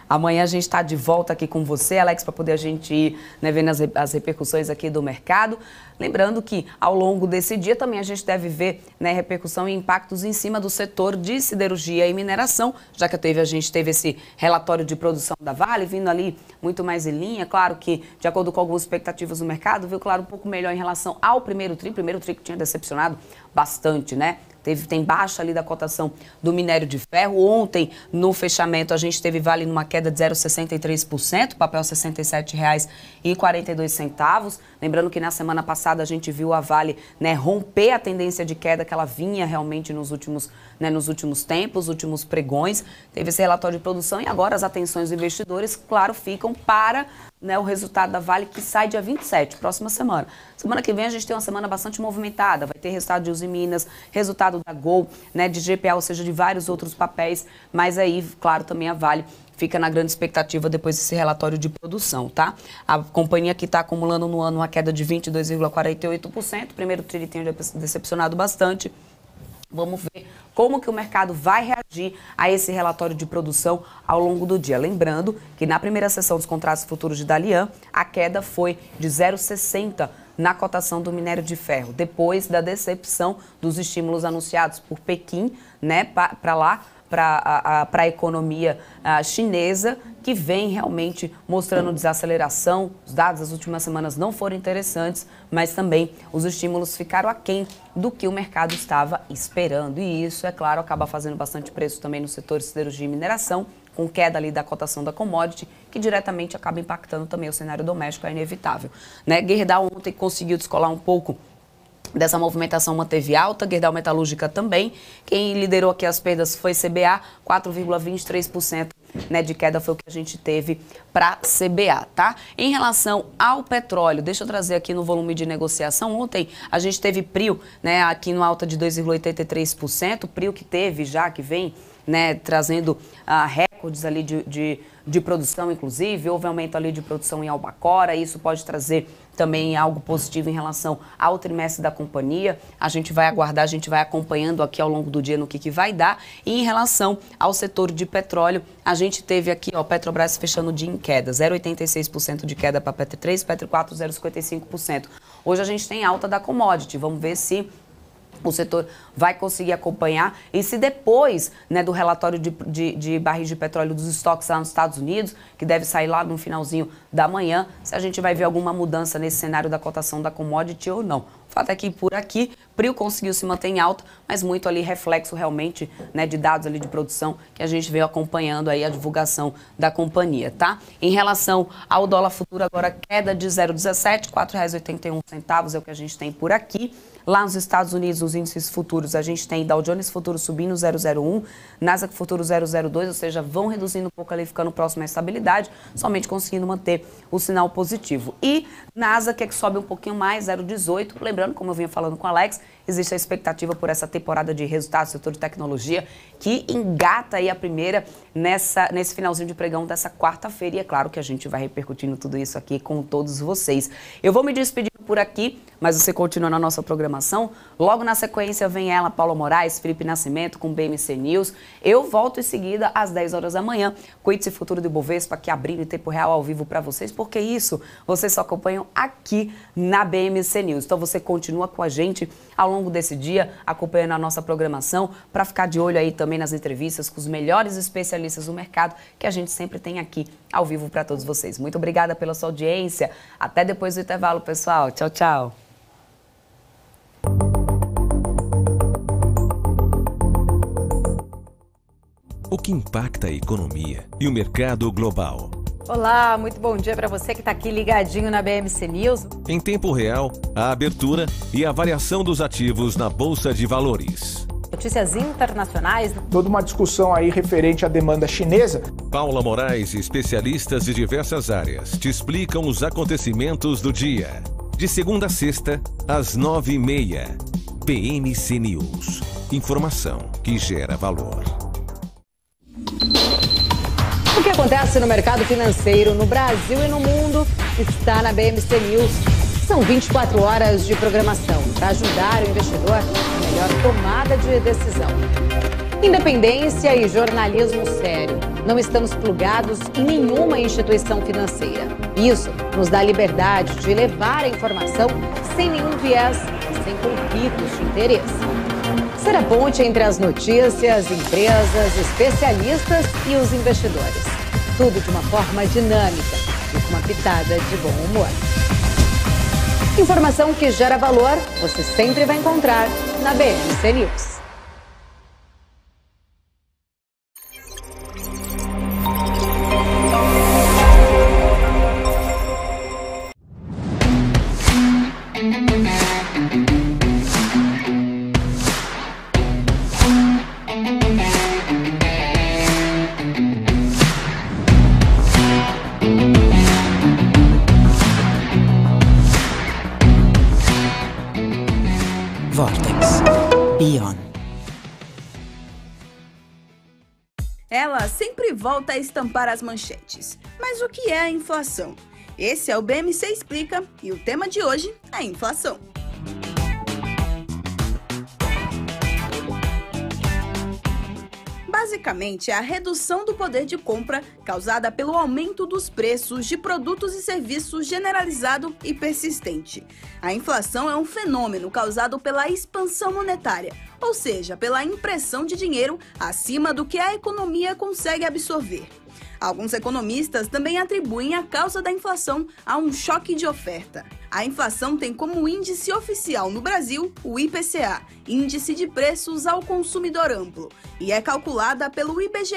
Amanhã a gente está de volta aqui com você, Alex, para poder a gente ir, né, vendo as repercussões aqui do mercado. Lembrando que ao longo desse dia também a gente deve ver, né, repercussão e impactos em cima do setor de siderurgia e mineração, já que a gente teve esse relatório de produção da Vale, vindo ali muito mais em linha. Claro que, de acordo com algumas expectativas do mercado, viu, claro, um pouco melhor em relação ao primeiro tri que tinha decepcionado bastante, né? Tem baixa ali da cotação do minério de ferro. Ontem, no fechamento, a gente teve Vale numa queda de 0,63%, papel R$ 67,42. Lembrando que na semana passada a gente viu a Vale, né, romper a tendência de queda que ela vinha realmente nos últimos tempos, últimos pregões. Teve esse relatório de produção e agora as atenções dos investidores, claro, ficam para, né, o resultado da Vale, que sai dia 27, próxima semana. Semana que vem a gente tem uma semana bastante movimentada, vai ter resultado de Usiminas, resultado da Gol, né, de GPA, ou seja, de vários outros papéis, mas aí, claro, também a Vale fica na grande expectativa depois desse relatório de produção, tá? A companhia que está acumulando no ano uma queda de 22,48%, primeiro tri tem decepcionado bastante. Vamos ver como que o mercado vai reagir a esse relatório de produção ao longo do dia. Lembrando que na primeira sessão dos contratos futuros de Dalian, a queda foi de 0,60 na cotação do minério de ferro, depois da decepção dos estímulos anunciados por Pequim, né, para a economia chinesa, que vem realmente mostrando desaceleração. Os dados das últimas semanas não foram interessantes, mas também os estímulos ficaram aquém do que o mercado estava esperando. E isso, é claro, acaba fazendo bastante preço também no setor de siderurgia e mineração, com queda ali da cotação da commodity, que diretamente acaba impactando também o cenário doméstico, é inevitável, né? Gerdau ontem conseguiu descolar um pouco dessa movimentação, manteve alta, Gerdau Metalúrgica também. Quem liderou aqui as perdas foi CBA, 4,23%, né, de queda foi o que a gente teve para CBA, tá? Em relação ao petróleo, deixa eu trazer aqui no volume de negociação. Ontem a gente teve PRIO, né, aqui no alta de 2,83%, PRIO que teve já, que vem, né, trazendo recordes ali de produção, inclusive. Houve aumento ali de produção em Albacora, isso pode trazer também algo positivo em relação ao trimestre da companhia. A gente vai aguardar, a gente vai acompanhando aqui ao longo do dia no que vai dar. E em relação ao setor de petróleo, a gente teve aqui, ó, Petrobras fechando o dia em queda, 0,86% de queda para Petro 3, Petro 4, 0,55%. Hoje a gente tem alta da commodity, vamos ver se o setor vai conseguir acompanhar e se depois, né, do relatório de barris de petróleo dos estoques lá nos Estados Unidos, que deve sair lá no finalzinho da manhã, se a gente vai ver alguma mudança nesse cenário da cotação da commodity ou não. O fato é que por aqui, PRIO conseguiu se manter em alta, mas muito ali reflexo realmente, né, de dados ali de produção que a gente veio acompanhando aí a divulgação da companhia, tá? Em relação ao dólar futuro, agora queda de 0,17, R$ 4,81 é o que a gente tem por aqui. Lá nos Estados Unidos, nos índices futuros, a gente tem Dow Jones futuro subindo 0,01, Nasdaq futuro 0,02, ou seja, vão reduzindo um pouco ali, ficando próximo à estabilidade, somente conseguindo manter o sinal positivo. E Nasdaq é que sobe um pouquinho mais, 0,18, lembrando, como eu vinha falando com o Alex, existe a expectativa por essa temporada de resultados do setor de tecnologia, que engata aí a primeira nesse finalzinho de pregão dessa quarta-feira. E é claro que a gente vai repercutindo tudo isso aqui com todos vocês. Eu vou me despedir por aqui, mas você continua na nossa programação. Logo na sequência vem ela, Paula Moraes, Felipe Nascimento com BMC News. Eu volto em seguida às 10 horas da manhã com o Índice Futuro do Ibovespa, aqui abrindo em tempo real ao vivo para vocês, porque isso vocês só acompanham aqui na BMC News. Então você continua com a gente ao longo desse dia, acompanhando a nossa programação, para ficar de olho aí também nas entrevistas com os melhores especialistas do mercado que a gente sempre tem aqui ao vivo para todos vocês. Muito obrigada pela sua audiência. Até depois do intervalo, pessoal. Tchau, tchau. O que impacta a economia e o mercado global. Olá, muito bom dia para você que está aqui ligadinho na BMC News. Em tempo real, a abertura e a variação dos ativos na Bolsa de Valores. Notícias internacionais. Toda uma discussão aí referente à demanda chinesa. Paula Moraes e especialistas de diversas áreas te explicam os acontecimentos do dia. De segunda a sexta, às 9h30. BMC News. Informação que gera valor. O que acontece no mercado financeiro no Brasil e no mundo está na BMC News. São 24 horas de programação para ajudar o investidor na melhor tomada de decisão. Independência e jornalismo sério. Não estamos plugados em nenhuma instituição financeira. Isso nos dá liberdade de levar a informação sem nenhum viés e sem conflitos de interesse. Ser a ponte entre as notícias, empresas, especialistas e os investidores. Tudo de uma forma dinâmica e com uma pitada de bom humor. Informação que gera valor, você sempre vai encontrar na BMC News. Vortex Beyond. Ela sempre volta a estampar as manchetes. Mas o que é a inflação? Esse é o BMC Explica e o tema de hoje é inflação. Basicamente, é a redução do poder de compra causada pelo aumento dos preços de produtos e serviços generalizado e persistente. A inflação é um fenômeno causado pela expansão monetária, ou seja, pela impressão de dinheiro acima do que a economia consegue absorver. Alguns economistas também atribuem a causa da inflação a um choque de oferta. A inflação tem como índice oficial no Brasil o IPCA, Índice de Preços ao Consumidor Amplo, e é calculada pelo IBGE,